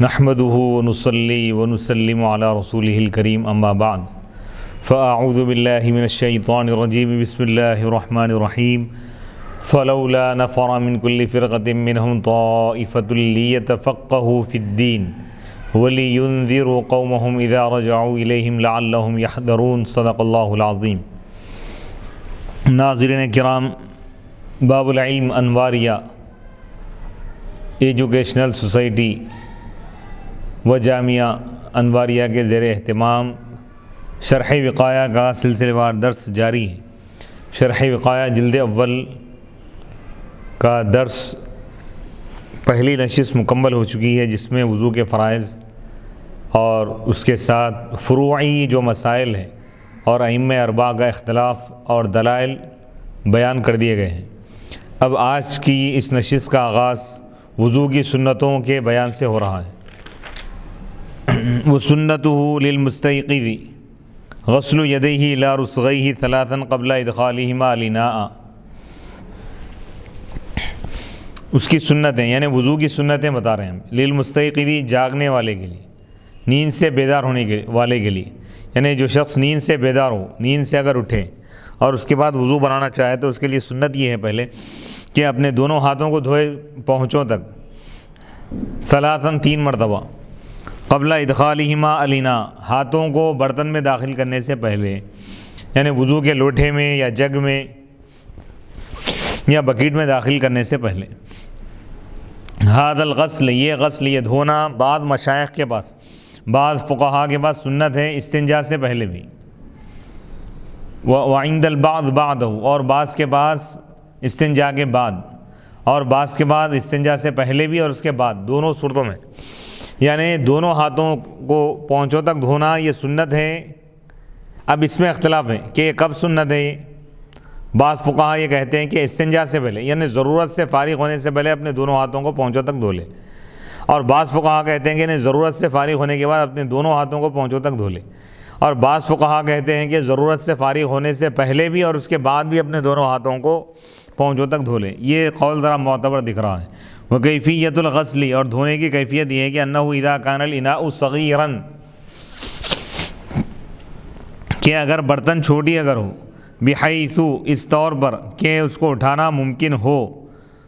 نحمده ونصلي ونسلم على رسوله الكريم اما بعد فاعوذ بالله من الشيطان الرجيم بسم الله الرحمن الرحيم فلولا نفر من كل فرقة منهم طائفة ليتفقهوا في الدين ولينذروا قومهم اذا رجعوا اليهم لعلهم يحذرون صدق الله العظيم۔ ناظرین کرام، باب العلم انواریہ ایجوکیشنل سوسائٹی و جامعہ انواریہ کے زیر اہتمام شرح وقایہ کا سلسلہ وار درس جاری ہے۔ شرح وقایہ جلد اول کا درس پہلی نشست مکمل ہو چکی ہے، جس میں وضو کے فرائض اور اس کے ساتھ فروعی جو مسائل ہیں اور ائمہ اربعہ کا اختلاف اور دلائل بیان کر دیے گئے ہیں۔ اب آج کی اس نشست کا آغاز وضو کی سنتوں کے بیان سے ہو رہا ہے۔ وسنته للمستيقظ غسل يديه الى رسغيه ثلاثا قبل ادخالهما الاناء۔ اس کی سنتیں یعنی وضو کی سنتیں بتا رہے ہیں للمستيقظ جاگنے والے کے لیے، نیند سے بیدار ہونے والے کے لیے، یعنی جو شخص نیند سے بیدار ہو، نیند سے اگر اٹھے اور اس کے بعد وضو بنانا چاہے تو اس کے لیے سنت یہ ہے پہلے کہ اپنے دونوں ہاتھوں کو دھوئے پہنچوں تک، ثلاثاً 3 مرتبہ، قبل ادخالہما الاناء ہاتھوں کو برتن میں داخل کرنے سے پہلے، یعنی وضو کے لوٹے میں یا جگ میں یا بکیٹ میں داخل کرنے سے پہلے۔ ھذا الغسل یہ غسل، یہ دھونا بعض مشائخ کے پاس، بعض فقہاء کے پاس سنت ہے استنجا سے پہلے بھی، وعند البعض بعدہ اور بعض کے پاس استنجا کے بعد، اور بعض کے بعد استنجا سے پہلے بھی اور اس کے بعد، دونوں صورتوں میں، یعنی دونوں ہاتھوں کو پونچھوں تک دھونا یہ سنت ہے۔ اب اس میں اختلاف ہے کہ کب سنت ہے۔ بعض فقہاء یہ کہتے ہیں کہ استنجا سے پہلے، یعنی ضرورت سے فارغ ہونے سے پہلے اپنے دونوں ہاتھوں کو پونچھوں تک دھو لے، اور بعض فقہاء کہتے ہیں کہ نہیں، ضرورت سے فارغ ہونے کے بعد اپنے دونوں ہاتھوں کو پونچھوں تک دھو لے، اور بعض فقہاء کہتے ہیں کہ ضرورت سے فارغ ہونے سے پہلے بھی اور اس کے بعد بھی اپنے دونوں ہاتھوں کو پونچھوں تک دھو لے۔ یہ قول ذرا معتبر دکھ رہا ہے۔ وکیفیت الغسل اور دھونے کی کیفیت یہ ہے کہ انہ اذا کان الاناء صغیرا، کہ اگر برتن چھوٹی اگر ہو، بحیث اس طور پر کہ اس کو اٹھانا ممکن ہو،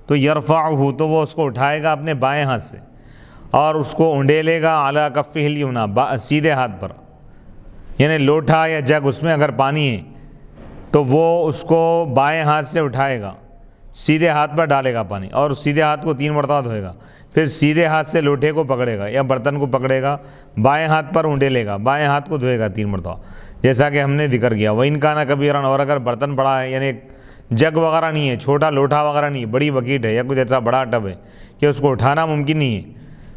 تو یرفعہ تو وہ اس کو اٹھائے گا اپنے بائیں ہاتھ سے اور اس کو انڈیلے گا علی کفہ الیمنی سیدھے ہاتھ پر، یعنی لوٹا یا جگ اس میں اگر پانی ہے تو وہ اس کو بائیں ہاتھ سے اٹھائے گا، سیدھے ہاتھ پر ڈالے گا پانی اور سیدھے ہاتھ کو 3 مرتبہ دھوئے گا، پھر سیدھے ہاتھ سے لوٹے کو پکڑے گا یا برتن کو پکڑے گا، بائیں ہاتھ پر انڈیلے گا، بائیں ہاتھ کو دھوئے گا 3 مرتبہ، جیسا کہ ہم نے ذکر کیا۔ وَإِن كَانَ كَبِيرًا اور اگر برتن بڑا ہے، یعنی جگ وغیرہ نہیں ہے، چھوٹا لوٹا وغیرہ نہیں ہے، بڑی بکیٹ ہے یا کچھ ایسا بڑا ٹب ہے کہ اس کو اٹھانا ممکن نہیں ہے،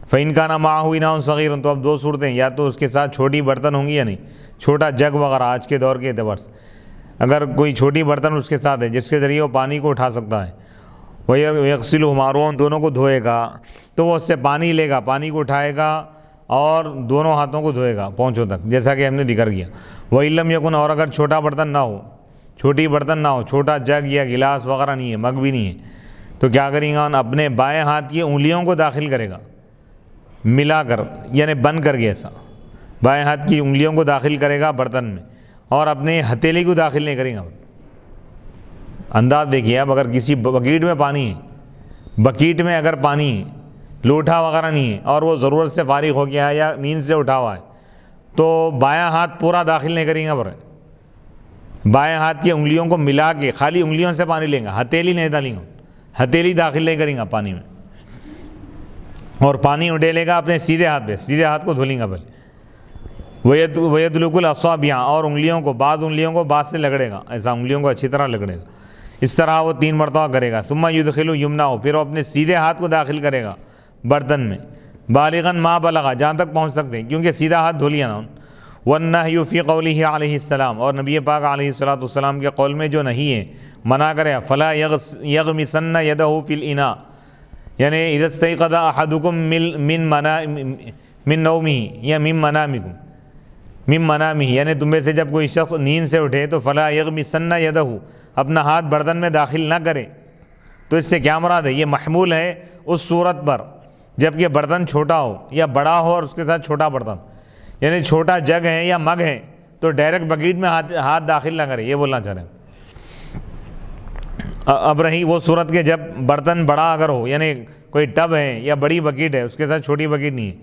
فَإِن كَانَ مَعَهُ إِنَاءٌ صَغِيرٌ تو اب 2 صورتیں، یا تو اس کے ساتھ چھوٹی برتن ہوں گی یا نہیں، چھوٹا جگ وغیرہ آج کے دور کے اعتبار سے اگر کوئی چھوٹی برتن اس کے ساتھ ہے جس کے ذریعے وہ پانی کو اٹھا سکتا ہے، وَيَغْسِلُهُمَا دونوں کو دھوئے گا، تو وہ اس سے پانی لے گا، پانی کو اٹھائے گا اور دونوں ہاتھوں کو دھوئے گا پونچھوں تک، جیسا کہ ہم نے ذکر کیا۔ وَإِن لَمْ يَكُنْ اور اگر چھوٹا برتن نہ ہو، چھوٹی برتن نہ ہو، چھوٹا جگ یا گلاس وغیرہ نہیں ہے، مگ بھی نہیں ہے، تو کیا کریں گا، اپنے بائیں ہاتھ کی انگلیوں کو داخل کرے گا ملا کر، یعنی بند کر کے، ایسا بائیں ہاتھ کی انگلیوں کو داخل کرے گا برتن میں اور اپنے ہتھیلی کو داخل نہیں کرے گا۔ انداز دیکھیے، اب اگر کسی بکیٹ میں پانی ہے، بکیٹ میں اگر پانی ہے، لوٹا وغیرہ نہیں ہے اور وہ ضرورت سے فارغ ہو گیا ہے یا نیند سے اٹھا ہوا ہے، تو بایاں ہاتھ پورا داخل نہیں کریں گا، بائیں ہاتھ کی انگلیوں کو ملا کے خالی انگلیوں سے پانی لیں گا، ہتھیلی نہیں ڈالیں گا، ہتھیلی داخل نہیں کریں گا پانی میں، اور پانی اڈیلے گا اپنے سیدھے ہاتھ پہ، سیدھے ہاتھ کو دھولیں گا پہلے۔ وَيَدْلُقُ الْأَصَابِعَ اور انگلیوں کو، بعض انگلیوں کو بعض سے لگڑے گا، ایسا انگلیوں کو اچھی طرح لگڑے گا، اس طرح وہ 3 مرتبہ کرے گا۔ ثُمَّ يُدْخِلُ يُمْنَهُ پھر وہ اپنے سیدھے ہاتھ کو داخل کرے گا برتن میں، بالغاً ما بلغا جہاں تک پہنچ سکتے ہیں، کیونکہ سیدھا ہاتھ دھو لیا نا۔ وَالنَّهْيُ فِي قَوْلِهِ علیہ السلام اور نبی پاک علیہ السلام کے قول میں جو نہیں ہے، منع کرے، فَلَا يَغْمِسَنَّ يَدَهُ فِي الْإِنَاءِ یعنی اذا استيقظ احدكم من نومه یا من منامه یعنی تم میں سے جب کوئی شخص نیند سے اٹھے تو فلا یغمسن یدہ اپنا ہاتھ برتن میں داخل نہ کرے۔ تو اس سے کیا مراد ہے؟ یہ محمول ہے اس صورت پر جب کہ برتن چھوٹا ہو یا بڑا ہو اور اس کے ساتھ چھوٹا برتن، یعنی چھوٹا جگ ہے یا مگ ہے تو ڈائریکٹ بکیٹ میں ہاتھ داخل نہ کرے، یہ بولنا چاہ رہے ہیں۔ اب رہی وہ صورت کہ جب برتن بڑا اگر ہو، یعنی کوئی ٹب ہے یا بڑی بکیٹ ہے، اس کے ساتھ چھوٹی بکیٹ نہیں ہے،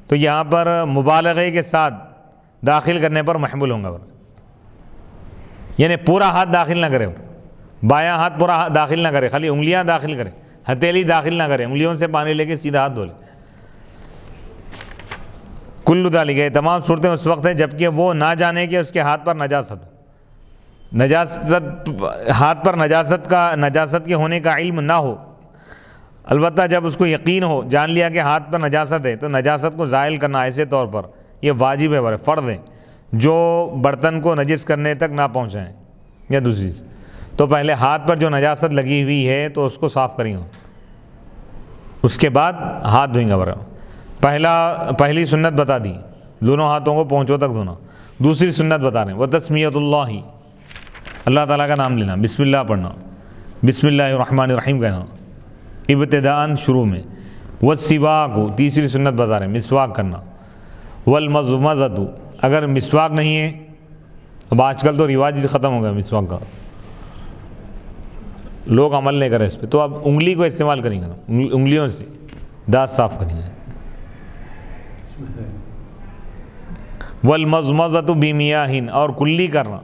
تو یہاں پر مبالغے کے ساتھ داخل کرنے پر محمول ہوں گا، یعنی پورا ہاتھ داخل نہ کرے، بایاں ہاتھ پورا داخل نہ کرے، خالی انگلیاں داخل کرے، ہتھیلی داخل نہ کرے، انگلیوں سے پانی لے کے سیدھا ہاتھ دھو لے۔ کل ذالک، یہ تمام صورتیں اس وقت ہیں جبکہ وہ نہ جانے کہ اس کے ہاتھ پر نجاست ہو، ہاتھ پر نجاست کے ہونے کا علم نہ ہو۔ البتہ جب اس کو یقین ہو، جان لیا کہ ہاتھ پر نجاست ہے، تو نجاست کو زائل کرنا ایسے طور پر یہ واجب ہے، فرض ہے، جو برتن کو نجس کرنے تک نہ پہنچائیں۔ یا دوسری چیز، تو پہلے ہاتھ پر جو نجاست لگی ہوئی ہے تو اس کو صاف کریں گے، اس کے بعد ہاتھ دھوئیں گے۔ پہلی سنت بتا دی، دونوں ہاتھوں کو پونچھوں تک دھونا۔ دوسری سنت بتا رہے ہیں، وہ تسمیۃ اللہ، اللہ تعالیٰ کا نام لینا، بسم اللہ پڑھنا، بسم اللہ الرحمن الرحیم کہنا ابتداءً شروع میں۔ والسواک، تیسری سنت بتا رہے ہیں، مسواک کرنا۔ والمضمضۃ، اگر مسواک نہیں ہے، اب آج کل تو رواج ختم ہو گیا مسواک کا، لوگ عمل نہیں کرے اس پہ، تو اب انگلی کو استعمال کریں گے، انگلیوں سے دانت صاف کریں گے۔ والمضمضۃ بمیاہ، اور کلی کرنا،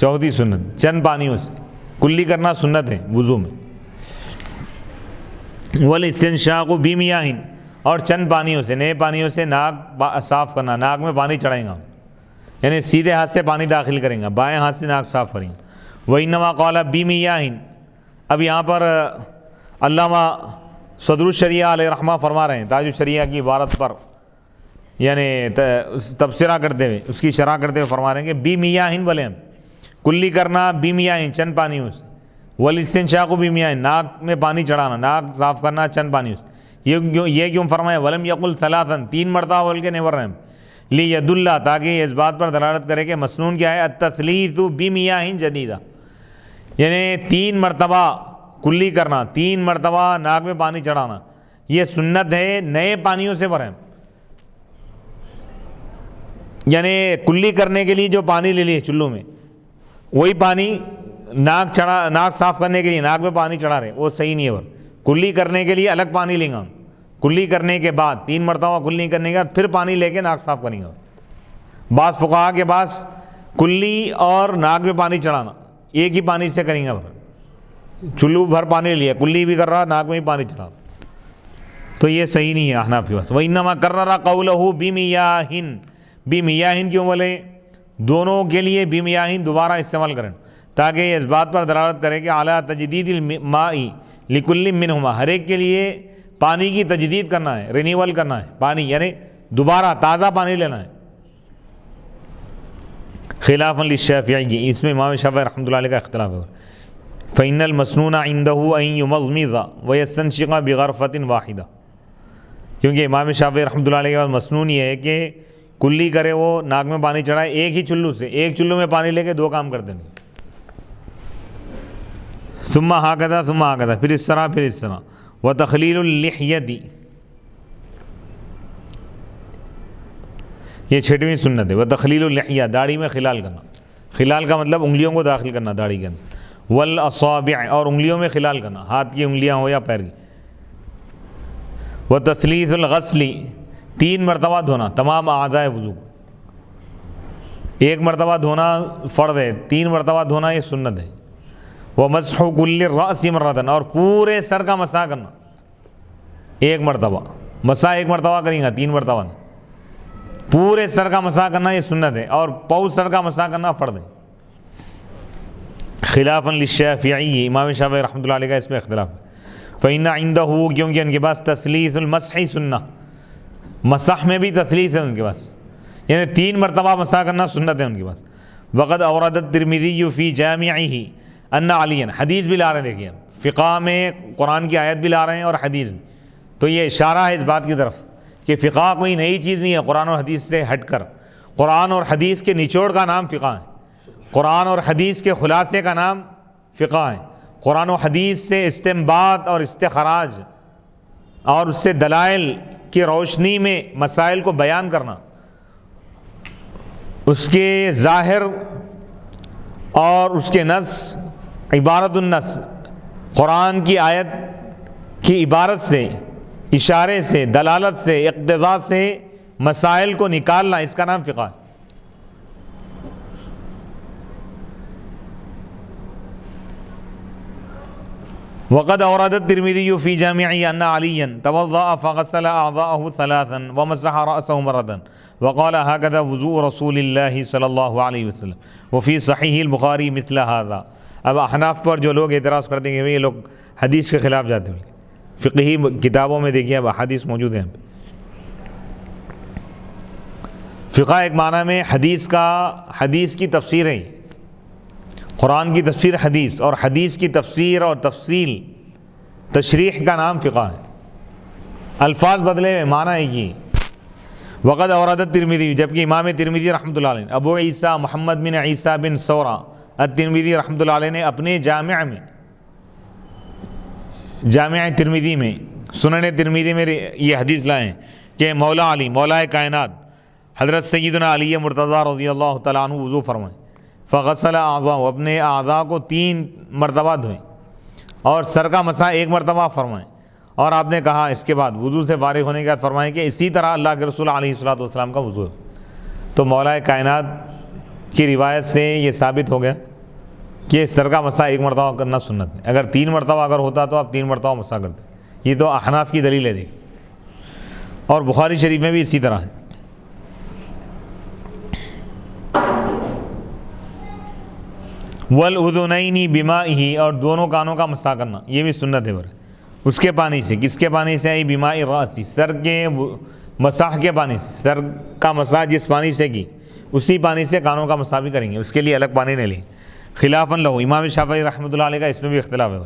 چوتھی سنت، چند پانیوں سے کلی کرنا سنت ہے وضو میں۔ والاستنشاق بمیاہ، اور چند پانیوں سے، نئے پانیوں سے ناک صاف کرنا، ناک میں پانی چڑھائیں گا، یعنی سیدھے ہاتھ سے پانی داخل کریں گا، بائیں ہاتھ سے ناک صاف کریں گا۔ وَإِنَّمَا قَالَ بِمِيَاهٍ، اب یہاں پر علامہ صدر الشریعہ علیہ رحمہ فرما رہے ہیں، تاج الشریعہ کی عبارت پر یعنی تبصرہ کرتے ہوئے، اس کی شرح کرتے ہوئے فرما رہے ہیں کہ بِمِيَاهٍ بولے ہم، کلی کرنا بِمِيَاهٍ چند پانیوں سے، والاستنشاق بِمِيَاهٍ ناک میں پانی چڑھانا، ناک صاف کرنا چند پانیوں سے۔ یہ کیوں فرمایا ولم یقل ثلاثا، تین مرتبہ بول کے نہیں بول رہے ہیں، لید اللہ، تاکہ یہ اس بات پر دلالت کرے کہ مسنون کیا ہے، التثلیث بمیاہ جدیدہ، یعنی تین مرتبہ کلی کرنا، تین مرتبہ ناک میں پانی چڑھانا، یہ سنت ہے، نئے پانیوں سے بھریں، یعنی کلی کرنے کے لیے جو پانی لے لیے چلو میں، وہی پانی ناک صاف کرنے کے لیے ناک میں پانی چڑھا رہے، وہ صحیح نہیں ہے۔ کلی کرنے کے لیے الگ پانی لیں گا، کلی کرنے کے بعد تین مرتبہ کلی کرنے کے بعد پھر پانی لے کے ناک صاف کریں گے۔ بعض فقہا کے پاس کلی اور ناک میں پانی چڑھانا ایک ہی پانی سے کریں گے، چلو بھر پانی لیا، کلی بھی کر رہا، ناک میں بھی پانی چڑھا رہا، تو یہ صحیح نہیں ہے احناف کے پاس۔ وَإِنَّمَا كَرَّرَ قَوْلَهُ بِمِيَاهٍ، بِمِيَاهٍ کیوں بولے؟ دونوں کے لیے بِمِيَاهٍ دوبارہ استعمال کریں، تاکہ یہ اس بات پر دلالت کرے کہ اعلیٰ تجدید الماء لکل منہما، ہر ایک کے لیے پانی کی تجدید کرنا ہے، رینیول کرنا ہے پانی، یعنی دوبارہ تازہ پانی لینا ہے۔ خلافاً للشافعی، اس میں امام شافعی رحمۃ اللہ علیہ کا اختلاف ہے۔ فإن المسنون عنده أن يمضمض ويستنشق بغرفة واحدة، کیونکہ امام شافعی رحمۃ اللہ علیہ کے بعد مسنون یہ ہے کہ کلی کرے، وہ ناک میں پانی چڑھائے ایک ہی چلو سے، ایک چلو میں پانی لے کے دو کام کر دیں، ثم ہاکذا ثم ہاکذا، پھر اس طرح پھر اس طرح۔ وتخلیل اللحیۃ، یہ چھٹویں سنت ہے۔ وتخلیل اللحیہ، داڑھی میں خلال کرنا، خلال کا مطلب انگلیوں کو داخل کرنا داڑھی کے اندر۔ والاصابع، اور انگلیوں میں خلال کرنا، ہاتھ کی انگلیاں ہو یا پیر کی۔ وتثلیث الغسل، تین مرتبہ دھونا تمام اعضاء وضو، ایک مرتبہ دھونا فرض ہے، تین مرتبہ دھونا یہ سنت ہے۔ ومسح کل الرأس مرۃ، اور پورے سر کا مسح کرنا ایک مرتبہ، مسح ایک مرتبہ کریں گا، تین مرتبہ نہیں، پورے سر کا مسح کرنا یہ سنت ہے، اور پاؤں سر کا مسح کرنا فرض ہے۔ خلافاً للشافعی، امام شافعی رحمۃ اللہ علیہ کا اس میں اختلاف ہے۔ فإن عنده، کیونکہ ان کے پاس تثلیث المسح سنہ، مسح میں بھی تثلیث ہے ان کے پاس، یعنی تین مرتبہ مسح کرنا سنت ہے ان کے پاس۔ وقد اورد الترمذی فی جامعہ ان علی، حدیث بھی لا رہے ہیں، دیکھیے فقہ میں قرآن کی آیت بھی لا رہے ہیں اور حدیث بھی، تو یہ اشارہ ہے اس بات کی طرف کہ فقہ کوئی نئی چیز نہیں ہے قرآن اور حدیث سے ہٹ کر، قرآن اور حدیث کے نچوڑ کا نام فقہ ہے، قرآن اور حدیث کے خلاصے کا نام فقہ ہے، قرآن و حدیث سے استنباط اور استخراج اور اس سے دلائل کی روشنی میں مسائل کو بیان کرنا، اس کے ظاہر اور اس کے نص، عبارت النص، قرآن کی آیت کی عبارت سے، اشارے سے، دلالت سے، اقتضاء سے مسائل کو نکالنا، اس کا نام فقہ ہے۔ وقد اورد الترمذی فی جامعہ ان علیٰ توضأ فغسل اعضاءه ثلاثا ومسح رأسه مرة وقال هكذا وضوء رسول اللہ صلی اللہ علیہ وسلم وفی صحیح البخاری مثل هذا۔ اب احناف پر جو لوگ اعتراض کرتے ہیں کہ یہ لوگ حدیث کے خلاف جاتے ہیں، فقہی کتابوں میں دیکھیے اب حدیث موجود ہیں۔ فقہ ایک معنی میں حدیث کی تفسیر ہے، قرآن کی تفسیر حدیث، اور حدیث کی تفسیر اور تفصیل تشریح کا نام فقہ ہے۔ الفاظ بدلے ہوئے، معنی ہے یہ۔ وقد اورد الترمذی، جبکہ امام ترمذی رحمۃ اللہ علیہ، ابو عیسیٰ محمد بن عیسیٰ بن ثورہ الترمذی رحمۃ اللہ علیہ نے اپنے جامع ترمذی میں، سنن ترمذی میں یہ حدیث لائے ہیں کہ مولا علی، مولا کائنات حضرت سیدنا علی مرتضیٰ رضی اللہ تعالیٰ عنہ وضو فرمائیں، فغسل اعضاء، اپنے اعضاء کو 3 مرتبہ دھوئیں اور سر کا مسح 1 مرتبہ فرمائیں، اور آپ نے کہا اس کے بعد وضو سے فارغ ہونے کے بعد فرمائیں کہ اسی طرح اللہ کے رسول علیہ الصلوۃ والسلام کا وضو ہے۔ تو مولا کائنات کی روایت سے یہ ثابت ہو گیا کہ سر کا مسح 1 مرتبہ کرنا سنت ہے۔ اگر 3 مرتبہ اگر ہوتا تو آپ 3 مرتبہ مسح کرتے۔ یہ تو احناف کی دلیل ہے، دیکھ، اور بخاری شریف میں بھی اسی طرح ہے۔ وَالْأُذُنَيْنِ بِمَائِهِ، اور دونوں کانوں کا مسح کرنا، یہ بھی سنت ہے۔ اس کے پانی سے، کس کے پانی سے؟ بِمَاءِ الرَّأْسِ، سر کے مسح کے پانی سے، سر کا مسح جس پانی سے کی اسی پانی سے کانوں کا مسح بھی کریں گے، اس کے لیے الگ پانی نہیں لیں۔ خلافاً لہو، امام شافعی رحمۃ اللہ علیہ کا اس میں بھی اختلاف ہے۔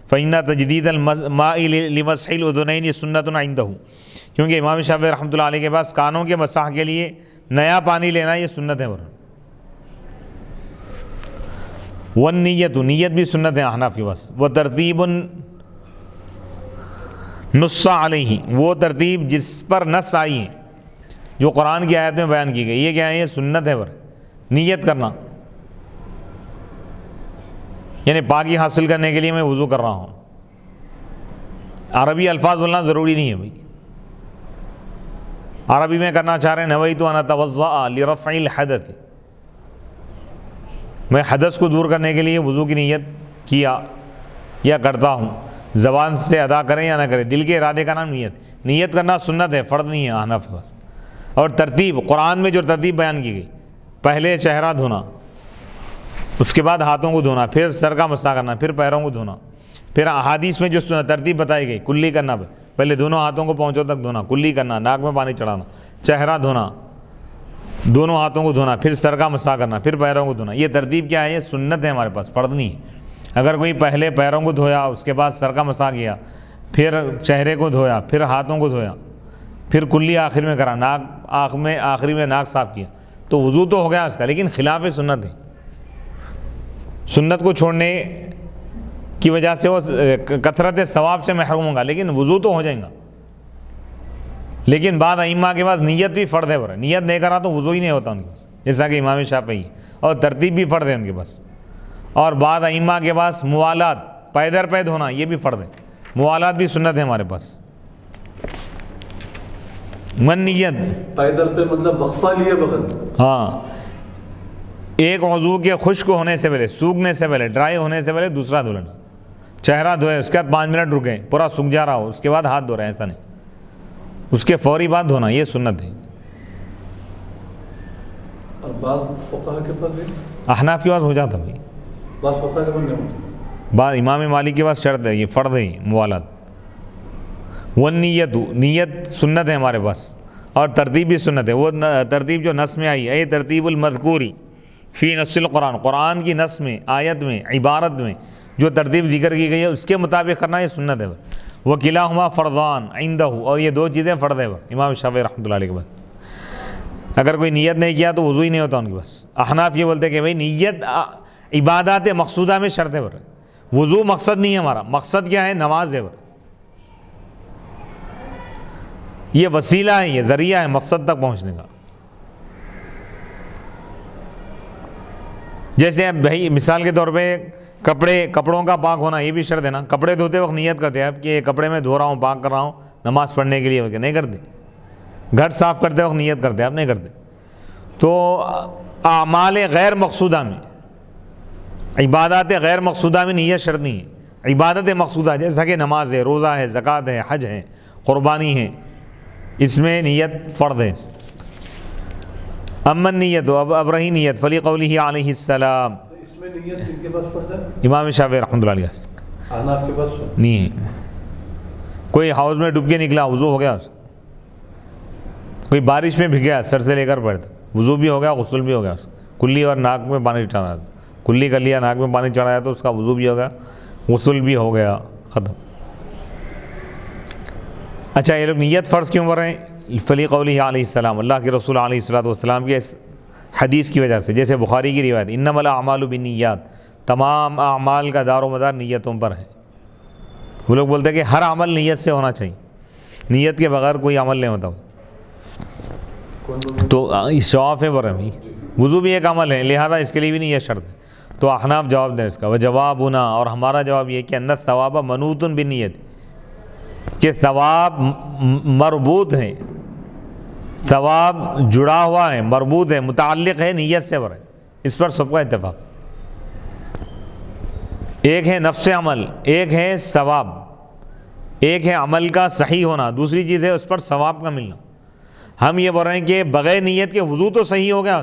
فَإِنَّ تَجْدِيدَ الْمَاءِ لِمَسْحِ الْأُذُنَيْنِ سُنَّةٌ عِندَهُ، کیونکہ امام شافعی رحمۃ اللہ علیہ کے پاس کانوں کے مسح کے لیے نیا پانی لینا یہ سنت ہے۔ والنیت، نیت بھی سنت ہے احناف کے پاس۔ وترتیب نص علیہ، وہ ترتیب جس پر نص آئی ہے، جو قرآن کی آیت میں بیان کی گئی، یہ کیا ہے؟ یہ سنت ہے۔ نیت کرنا یعنی پاکی حاصل کرنے کے لیے میں وضو کر رہا ہوں۔ عربی الفاظ بولنا ضروری نہیں ہے بھائی، عربی میں کرنا چاہ رہے ہیں نویت ان اتوضأ لرفع الحدث، میں حدث کو دور کرنے کے لیے وضو کی نیت کیا یا کرتا ہوں، زبان سے ادا کریں یا نہ کریں، دل کے ارادے کا نام نیت۔ نیت کرنا سنت ہے، فرض نہیں ہے احناف کا۔ اور ترتیب، قرآن میں جو ترتیب بیان کی گئی، پہلے چہرہ دھونا، اس کے بعد ہاتھوں کو دھونا، پھر سر کا مسح کرنا، پھر پیروں کو دھونا، پھر احادیث میں جو ترتیب بتائی گئی، کلی کرنا، پہلے دونوں ہاتھوں کو پہنچوں تک دھونا، کلی کرنا، ناک میں پانی چڑھانا، چہرہ دھونا، دونوں ہاتھوں کو دھونا، پھر سر کا مسح کرنا، پھر پیروں کو دھونا۔ یہ ترتیب کیا ہے؟ یہ سنت ہے ہمارے پاس، فرض نہیں ہے۔ اگر کوئی پہلے پیروں کو دھویا، اس کے بعد سر کا مسح کیا، پھر چہرے کو دھویا، پھر ہاتھوں کو دھویا، پھر کلی آخر میں کرا، ناک آخری میں ناک صاف کیا، تو وضو تو ہو گیا اس کا، لیکن خلاف سنت ہے۔ سنت کو چھوڑنے کی وجہ سے وہ کثرت ثواب سے محروم ہوگا، لیکن وضو تو ہو جائے گا۔ لیکن بعد ائمہ کے پاس نیت بھی فرض ہے، نیت نہیں کرا تو وضو ہی نہیں ہوتا ان کے پاس، جیسا کہ امام شافعی، اور ترتیب بھی فرض ہے ان کے پاس۔ اور بعد ائمہ کے پاس موالات، پے در پے دھونا، یہ بھی فرض ہے، موالات بھی سنت ہے ہمارے پاس۔ من نیت، پے در پے مطلب وقفہ لیے بغیر، ہاں، ایک وضو کے خشک ہونے سے پہلے، سوکھنے سے پہلے، ڈرائی ہونے سے پہلے دوسرا دھو لینا، چہرہ دھوئے، اس کے بعد 5 منٹ رکے، پورا سوکھ جا رہا ہو، اس کے بعد ہاتھ دھو رہے ہیں، ایسا نہیں، اس کے فوری بعد دھونا، یہ سنت ہے۔ اور بعض فقہا کے پاس بھی، احناف کے پاس ہو جاتا بھائی، بعض فقہا کے پاس نہیں ہوتا۔ بعد امام مالک کے پاس شرط ہے، یہ فرض ہے موالات۔ والنیت، نیت سنت ہے ہمارے پاس، اور ترتیب بھی سنت ہے۔ وہ ترتیب جو نص میں آئی ہے، ترتیب المذکوری فی نص القرآن، قرآن کی نص میں، آیت میں، عبارت میں جو ترتیب ذکر کی گئی ہے اس کے مطابق کرنا، یہ سنت ہے۔ وکلاہما فرضان عندہ، اور یہ 2 چیزیں فرض ہے امام شافعی رحمۃ اللہ علیہ کے پاس۔ اگر کوئی نیت نہیں کیا تو وضو ہی نہیں ہوتا ان کے پاس۔ احناف یہ بولتے ہیں کہ بھائی نیت عبادات مقصودہ میں شرط ہے، وضو مقصد نہیں ہے ہمارا، مقصد کیا ہے؟ نماز ہے۔ یہ وسیلہ ہے، یہ ذریعہ ہے مقصد تک پہنچنے کا. جیسے اب بھائی مثال کے طور پہ کپڑوں کا پاک ہونا یہ بھی شرط ہے نا. کپڑے دھوتے وقت نیت کرتے ہیں اب کہ یہ کپڑے میں دھو رہا ہوں، پاک کر رہا ہوں نماز پڑھنے کے لیے، نہیں کرتے. گھر صاف کرتے وقت نیت کرتے ہیں، اب نہیں کرتے. تو اعمال غیر مقصودہ میں، عبادات غیر مقصودہ میں نیت شرط نہیں ہے. عبادت مقصودہ جیسا کہ نماز ہے، روزہ ہے، زکوٰۃ ہے، حج ہے، قربانی ہے، اس میں نیت فرض ہے. امن نیت ہو، اب رہی نیت فلی قولہ علیہ السلام. تو اس میں نیت کن کے پاس فرض ہے؟ امام شافعی رحمۃ اللہ علیہ احناف کے پاس فرض نہیں ہے. کوئی ہاؤس میں ڈوب کے نکلا، وضو ہو گیا. کوئی بارش میں بھگیا سر سے لے کر پیر تک، وضو بھی ہو گیا، غسل بھی ہو گیا. کلی اور ناک میں پانی چڑھایا، کلی کر لیا، ناک میں پانی چڑھایا تو اس کا وضو بھی ہو گیا، غسل بھی ہو گیا، ختم. اچھا یہ لوگ نیت فرض کیوں کر رہے ہیں؟ فلی قولہ علیہ السلام، اللہ کے رسول علیہ الصلوۃ والسلام کی اس حدیث کی وجہ سے. جیسے بخاری کی روایت انما الاعمال بالنیات، تمام اعمال کا دار و مدار نیتوں پر ہے. وہ لوگ بولتے ہیں کہ ہر عمل نیت سے ہونا چاہیے، نیت کے بغیر کوئی عمل نہیں ہوتا. تو شواف ہے برہمی، وضو بھی ایک عمل ہے، لہذا اس کے لیے بھی نہیں یہ شرط ہے. تو احناف جواب دیں اس کا، وجوابنا، اور ہمارا جواب یہ کہ ان الثواب منوط بالنیت، کہ ثواب مربوط ہے، ثواب جڑا ہوا ہے، مربوط ہے، متعلق ہے نیت سے ہے. اس پر سب کا اتفاق. ایک ہے نفس عمل، ایک ہے ثواب، ایک ہے عمل کا صحیح ہونا، دوسری چیز ہے اس پر ثواب کا ملنا. ہم یہ بول رہے ہیں کہ بغیر نیت کے وضو تو صحیح ہو گیا،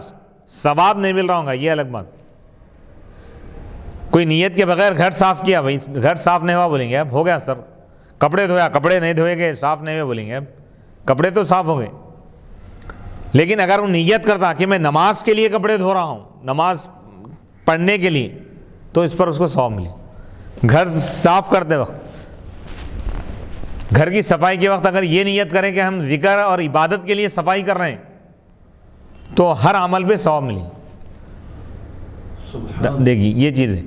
ثواب نہیں مل رہا ہوگا، یہ الگ بات. کوئی نیت کے بغیر گھر صاف کیا، بھائی گھر صاف نہیں ہوا، بولیں گے اب ہو گیا سر. کپڑے دھویا، کپڑے نہیں دھوئے گئے، صاف نہیں ہوئے، بولیں گے اب کپڑے تو صاف ہو گئے. لیکن اگر وہ نیت کرتا کہ میں نماز کے لیے کپڑے دھو رہا ہوں، نماز پڑھنے کے لیے، تو اس پر اس کو ثواب ملے. گھر صاف کرتے وقت، گھر کی صفائی کے وقت اگر یہ نیت کریں کہ ہم ذکر اور عبادت کے لیے صفائی کر رہے ہیں تو ہر عمل پہ ثواب ملے. دیکھیے یہ چیز ہے.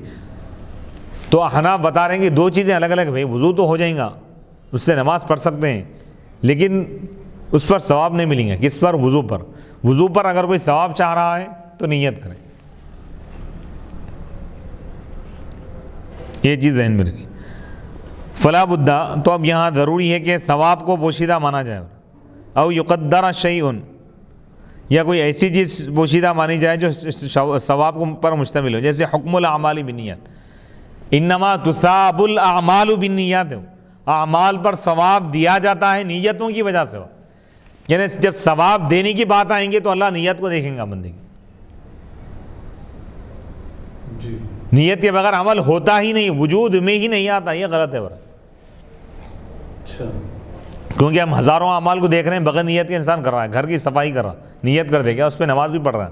تو احناف بتا رہے ہیں کہ دو چیزیں الگ الگ. بھائی وضو تو ہو جائیں گا، اس سے نماز پڑھ سکتے ہیں، لیکن اس پر ثواب نہیں ملیں گا. کس پر؟ وضو پر. وضو پر اگر کوئی ثواب چاہ رہا ہے تو نیت کریں. یہ چیز ذہن میں رکھیں. فلا بدہ، تو اب یہاں ضروری ہے کہ ثواب کو پوشیدہ مانا جائے. او یقدر شیء، یا کوئی ایسی چیز پوشیدہ مانی جائے جو ثواب پر مشتمل ہو. جیسے حکم الاعمال بالنیات، انما تصاب الاعمال بالنیات، اعمال پر ثواب دیا جاتا ہے نیتوں کی وجہ سے. یعنی جب ثواب دینے کی بات آئیں گے تو اللہ نیت کو دیکھیں گا بندے کی. جی نیت کے بغیر عمل ہوتا ہی نہیں، وجود میں ہی نہیں آتا. یہ غلط ہے برا. اچھا، کیونکہ ہم ہزاروں اعمال کو دیکھ رہے ہیں بغیر نیت کے انسان کر رہا ہے. گھر کی صفائی کر رہا، نیت کر دے گا، اس پہ نماز بھی پڑھ رہا ہے.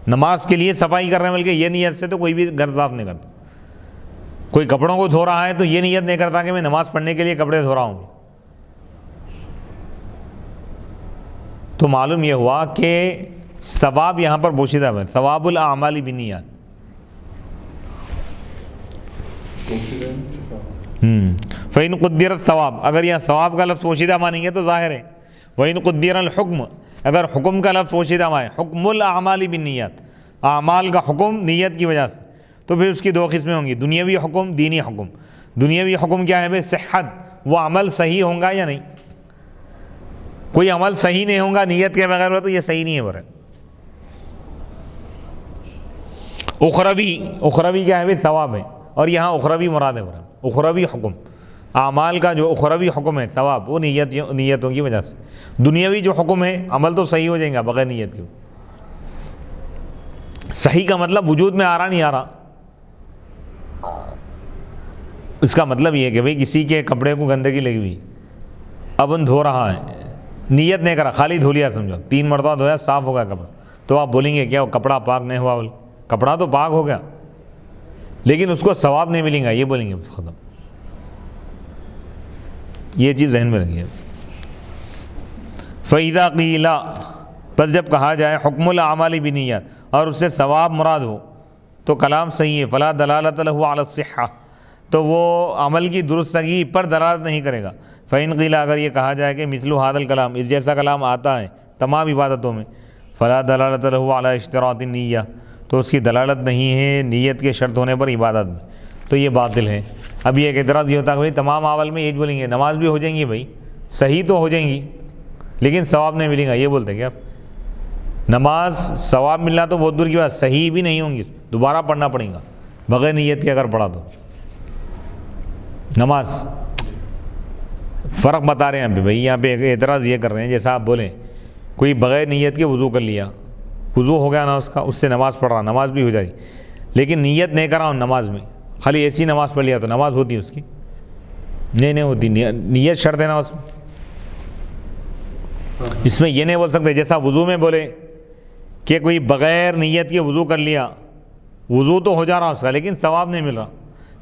نماز کے لیے صفائی کر رہے ہیں، بلکہ یہ نیت سے تو کوئی بھی گھر صاف نہیں کرتا. کوئی کپڑوں کو دھو رہا ہے تو یہ نیت نہیں کرتا کہ میں نماز پڑھنے کے لیے کپڑے دھو رہا ہوں. تو معلوم یہ ہوا کہ ثواب یہاں پر پوشیدہ ہے، ثواب الاعمال بالنیات. فَإِن قُدِّرَ الثواب، اگر یہاں ثواب کا لفظ پوشیدہ مانیں گے تو ظاہر ہے. وَإِن قُدِّرَ الحکم، اگر حکم کا لفظ پوشیدہ مانے، حکم الاعمال بالنیات، اعمال کا حکم نیت کی وجہ سے، تو پھر اس کی دو قسمیں ہوں گی، دنیاوی حکم، دینی حکم. دنیاوی حکم کیا ہے بھائی؟ صحت، وہ عمل صحیح ہوں گا یا نہیں. کوئی عمل صحیح نہیں ہوں گا نیت کے بغیر تو یہ صحیح نہیں ہے برے. اخروی کیا ہے بھائی؟ ثواب ہے. اور یہاں اخروی مراد ہے برے. اخروی حکم، اعمال کا جو اخروی حکم ہے ثواب، وہ نیتوں کی وجہ سے. دنیاوی جو حکم ہے عمل تو صحیح ہو جائیں گا بغیر نیت کے. صحیح کا مطلب وجود میں آ رہا نہیں آ رہا. اس کا مطلب یہ ہے کہ بھئی کسی کے کپڑے کو گندگی لگی ہوئی، اب ان دھو رہا ہے، نیت نہیں کرا، خالی دھو لیا، سمجھو 3 مرتبہ دھویا، صاف ہو گیا کپڑا. تو آپ بولیں گے کیا وہ کپڑا پاک نہیں ہوا؟ کپڑا تو پاک ہو گیا لیکن اس کو ثواب نہیں ملیں گا، یہ بولیں گے بس ختم. یہ چیز ذہن میں رکھیے. فَإِذَا قِيلَ، بس جب کہا جائے حکم الاعمال بالنیات اور اس سے ثواب مراد ہو تو کلام صحیح ہے. فَلَا دَلَالَةَ لَهُ عَلَى الصِّحَّةِ، تو وہ عمل کی درستگی پر دلالت نہیں کرے گا۔ فَإِنْ قِيلَ اگر یہ کہا جائے کہ مثل هذا الکلام، اس جیسا کلام آتا ہے تمام عبادتوں میں، فلا دلالت له علی اشتراط النیہ، تو اس کی دلالت نہیں ہے نیت کے شرط ہونے پر عبادت میں، تو یہ باطل ہے۔ اب یہ ایک اعتراض یہ ہوتا ہے کہ بھائی تمام عمل میں یہ بولیں گے نماز بھی ہو جائیں گی، بھائی صحیح تو ہو جائیں گی لیکن ثواب نہیں ملے گا، یہ بولتے ہیں کہ آپ نماز ثواب ملنا تو بہت دور کی بات، صحیح بھی نہیں ہوں گی، دوبارہ پڑھنا پڑے گا بغیر نیت کے اگر پڑھا تو نماز۔ فرق بتا رہے ہیں یہاں پہ بھائی، یہاں پہ اعتراض یہ کر رہے ہیں جیسا آپ بولیں کوئی بغیر نیت کے وضو کر لیا، وضو ہو گیا نا اس کا، اس سے نماز پڑھ رہا، نماز بھی ہو جائے لیکن نیت نہیں کرا ہوں نماز میں، خالی ایسی نماز پڑھ لیا تو نماز ہوتی ہے اس کی؟ نہیں ہوتی، نیت شرط ہے نا اس میں۔ اس میں یہ نہیں بول سکتے جیسا وضو میں بولے کہ کوئی بغیر نیت کے وضو کر لیا، وضو تو ہو جا رہا اس کا لیکن ثواب نہیں مل رہا،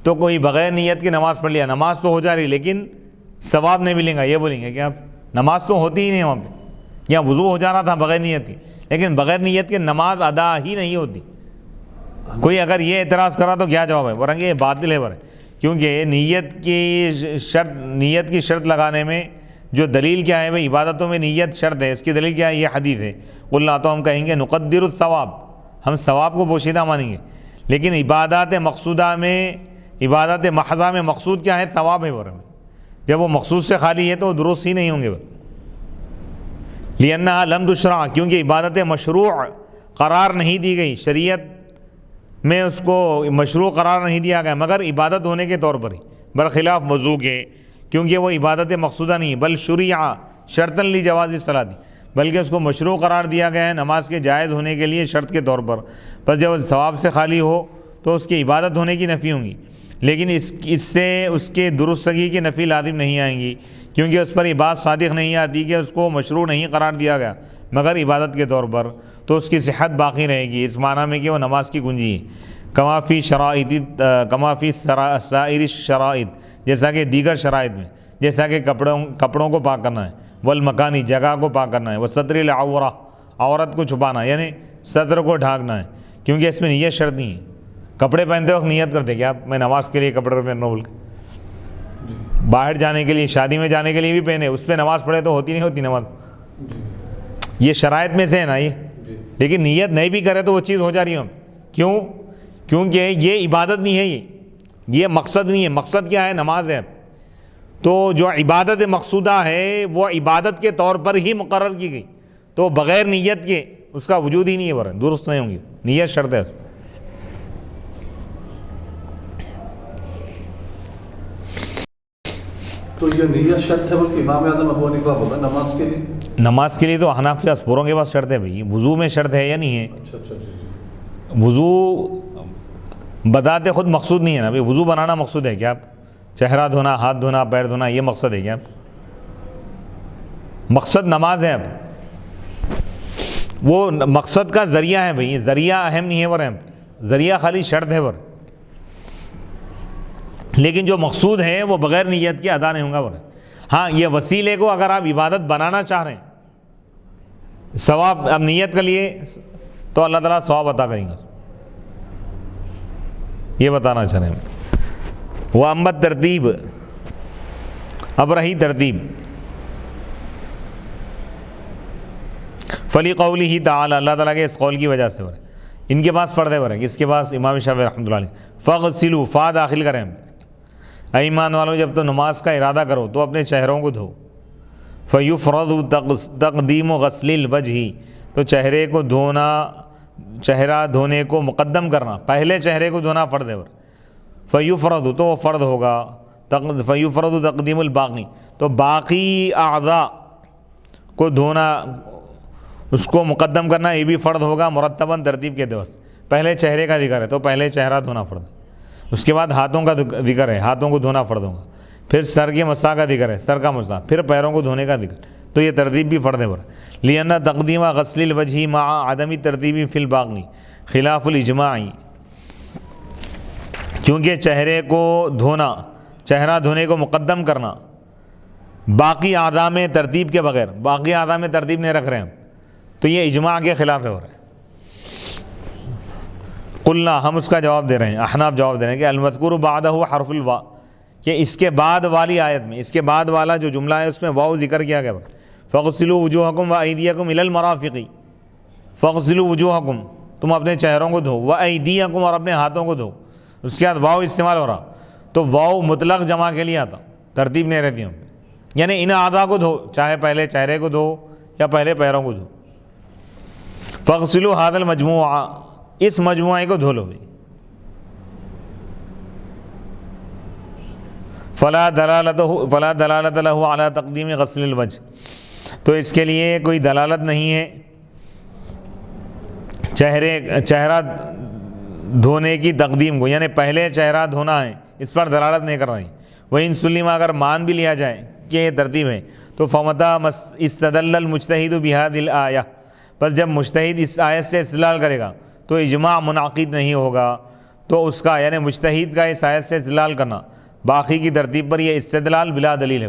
تو کوئی بغیر نیت کی نماز پڑھ لیا، نماز تو ہو جا رہی لیکن ثواب نہیں ملیں گا، یہ بولیں گے کہ آپ نماز تو ہوتی ہی نہیں وہاں پہ، یہاں وضو ہو جا رہا تھا بغیر نیت کی لیکن بغیر نیت کے نماز ادا ہی نہیں ہوتی۔ کوئی اگر یہ اعتراض کرا تو کیا جواب ہے؟ ورنہ یہ باطل ہے کیونکہ نیت کی شرط لگانے میں جو دلیل کیا ہے بھائی، عبادتوں میں نیت شرط ہے، اس کی دلیل کیا ہے؟ یہ حدیث ہے، قلنا تو ہم کہیں گے نقدر الثواب، ہم ثواب کو پوشیدہ مانیں گے، لیکن عبادات مقصودہ میں، عبادت محضہ میں مقصود کیا ہے؟ ثواب ہے میں، جب وہ مقصود سے خالی ہے تو درست ہی نہیں ہوں گے۔ لِأَنَّهَا لَمْ تُشْرَعَ، کیونکہ عبادت مشروع قرار نہیں دی گئی، شریعت میں اس کو مشروع قرار نہیں دیا گیا مگر عبادت ہونے کے طور پر ہی، برخلاف وضو کے، کیونکہ وہ عبادت مقصودہ نہیں، بل شرع شرطا لجواز الصلاۃ، بلکہ اس کو مشروع قرار دیا گیا ہے نماز کے جائز ہونے کے لیے شرط کے طور پر، بس جب ثواب سے خالی ہو تو اس کی عبادت ہونے کی نفی ہوں گی، لیکن اس سے اس کے درستگی کی نفی لازم نہیں آئیں گی، کیونکہ اس پر یہ بات صادق نہیں آتی کہ اس کو مشروع نہیں قرار دیا گیا مگر عبادت کے طور پر، تو اس کی صحت باقی رہے گی، اس معنی میں کہ وہ نماز کی گنجی ہے۔ کما فی سائر الشرائط، جیسا کہ دیگر شرائط میں، جیسا کہ کپڑوں کو پاک کرنا ہے، والمکانی جگہ کو پاک کرنا ہے، وستر العورہ عورت کو چھپانا یعنی صدر کو ڈھانکنا ہے، کیونکہ اس میں نیت شرط نہیں ہے۔ کپڑے پہنتے وقت نیت کرتے کہ آپ میں نماز کے لیے کپڑے پہن رہا ہوں، بول کے باہر جانے کے لیے، شادی میں جانے کے لیے بھی پہنے، اس پہ نماز پڑھے تو ہوتی نہیں ہوتی نماز، یہ شرائط میں سے ہے نا یہ، لیکن نیت نہیں بھی کرے تو وہ چیز ہو جا رہی ہے۔ کیوں؟ کیونکہ یہ عبادت نہیں ہے، یہ مقصد نہیں ہے، مقصد کیا ہے؟ نماز ہے، تو جو عبادت مقصودہ ہے وہ عبادت کے طور پر ہی مقرر کی گئی، تو بغیر نیت کے اس کا وجود ہی نہیں ہے، درست نہیں ہوں گی، نیت شرط ہے۔ تو یہ نیت شرط ہے بلکہ امام اعظم ابو حنیفہ بولا نماز کے لیے؟ نماز کے لیے تو حنفی اسپوروں کے پاس شرط ہے بھائی، وضو میں شرط ہے یا نہیں ہے؟ اچھا وضو بذات خود مقصود نہیں ہے نا بھائی، وضو بنانا مقصود ہے کیا؟ آپ چہرہ دھونا، ہاتھ دھونا، پیر دھونا، یہ مقصد ہے کیا؟ مقصد نماز ہے، اب وہ مقصد کا ذریعہ ہے بھائی، ذریعہ اہم نہیں ہے، ذریعہ خالی شرط ہے، لیکن جو مقصود ہے وہ بغیر نیت کے ادا نہیں ہوں گا۔ ہاں یہ وسیلے کو اگر آپ عبادت بنانا چاہ رہے ہیں، ثواب اب نیت کے لیے تو اللہ تعالیٰ ثواب عطا کریں گا، یہ بتانا چاہ رہے ہیں۔ وہ امت ترتیب، اب رہی ترتیب، فلی قولی تعالی، اللہ تعالیٰ کے اس قول کی وجہ سے ان کے پاس فرض ہے، کس کے پاس؟ امام شافعی رحمۃ اللہ علیہ، فغسلوا، فا داخل کریں، اے ایمان والوں جب تو نماز کا ارادہ کرو تو اپنے چہروں کو دھو، فیفرض تقدیم غسل الوجہ، تو چہرے کو دھونا، چہرہ دھونے کو مقدم کرنا، پہلے چہرے کو دھونا فرض ہے، فیفرض تو وہ فرض ہوگا، فیفرض تقدیم الباقی، تو باقی اعضاء کو دھونا، اس کو مقدم کرنا، یہ بھی فرض ہوگا مرتباً ترتیب کے دوست، پہلے چہرے کا ذکر ہے تو پہلے چہرہ دھونا فرض ہے، اس کے بعد ہاتھوں کا ذکر ہے، ہاتھوں کو دھونا فرض ہوگا، پھر سر کے مسح کا ذکر ہے، سر کا مسح، پھر پیروں کو دھونے کا ذکر، تو یہ ترتیب بھی فرض ہے۔ لِأَنَّ تقدیم غسل الوجہ مع عدم ترتیب فی الباقی خلاف الاجماع، کیونکہ چہرے کو دھونا، چہرہ دھونے کو مقدم کرنا باقی اعضاء میں ترتیب کے بغیر، باقی اعضاء میں ترتیب نہیں رکھ رہے ہیں تو یہ اجماع کے خلاف ہے۔ قلنا ہم اس کا جواب دے رہے ہیں، احناف جواب دے رہے ہیں کہ المذکور بعدہ حرف الواء، کہ اس کے بعد والی آیت میں، اس کے بعد والا جو جملہ ہے اس میں واو ذکر کیا گیا۔ فاغسلوا وجوہکم وایدیکم الی المرافق، فاغسلوا وجوہکم، تم اپنے چہروں کو دھو، وایدیکم، اور اپنے ہاتھوں کو دھو، اس کے بعد واو استعمال ہو رہا، تو واو مطلق جمع کے لیے آتا، ترتیب نہیں رہتی ہم، یعنی ان اعضاء کو دھو، چاہے پہلے چہرے کو دھو یا پہلے پیروں کو دھو۔ فاغسلوا ھذا المجموع، اس مجموعے کو دھو لو بھی۔ فلا دلالت له علی تقدیم غسل الوجہ، تو اس کے لیے کوئی دلالت نہیں ہے چہرہ دھونے کی تقدیم کو، یعنی پہلے چہرہ دھونا ہے، اس پر دلالت نہیں کر رہی۔ وَإِن سُلِّمَ، اگر مان بھی لیا جائے کہ یہ ترتیب ہے، تو فَمَتَى اسْتَدَلَّ الْمُجْتَهِدُ بِهَذِهِ الْآيَةِ، بس جب مجتہد اس آیت سے استدلال کرے گا تو اجماع منعقد نہیں ہوگا، تو اس کا یعنی مجتہد کا اس آیت سے استدلال کرنا، باقی کی ترتیب پر یہ استدلال بلا دلیل ہے۔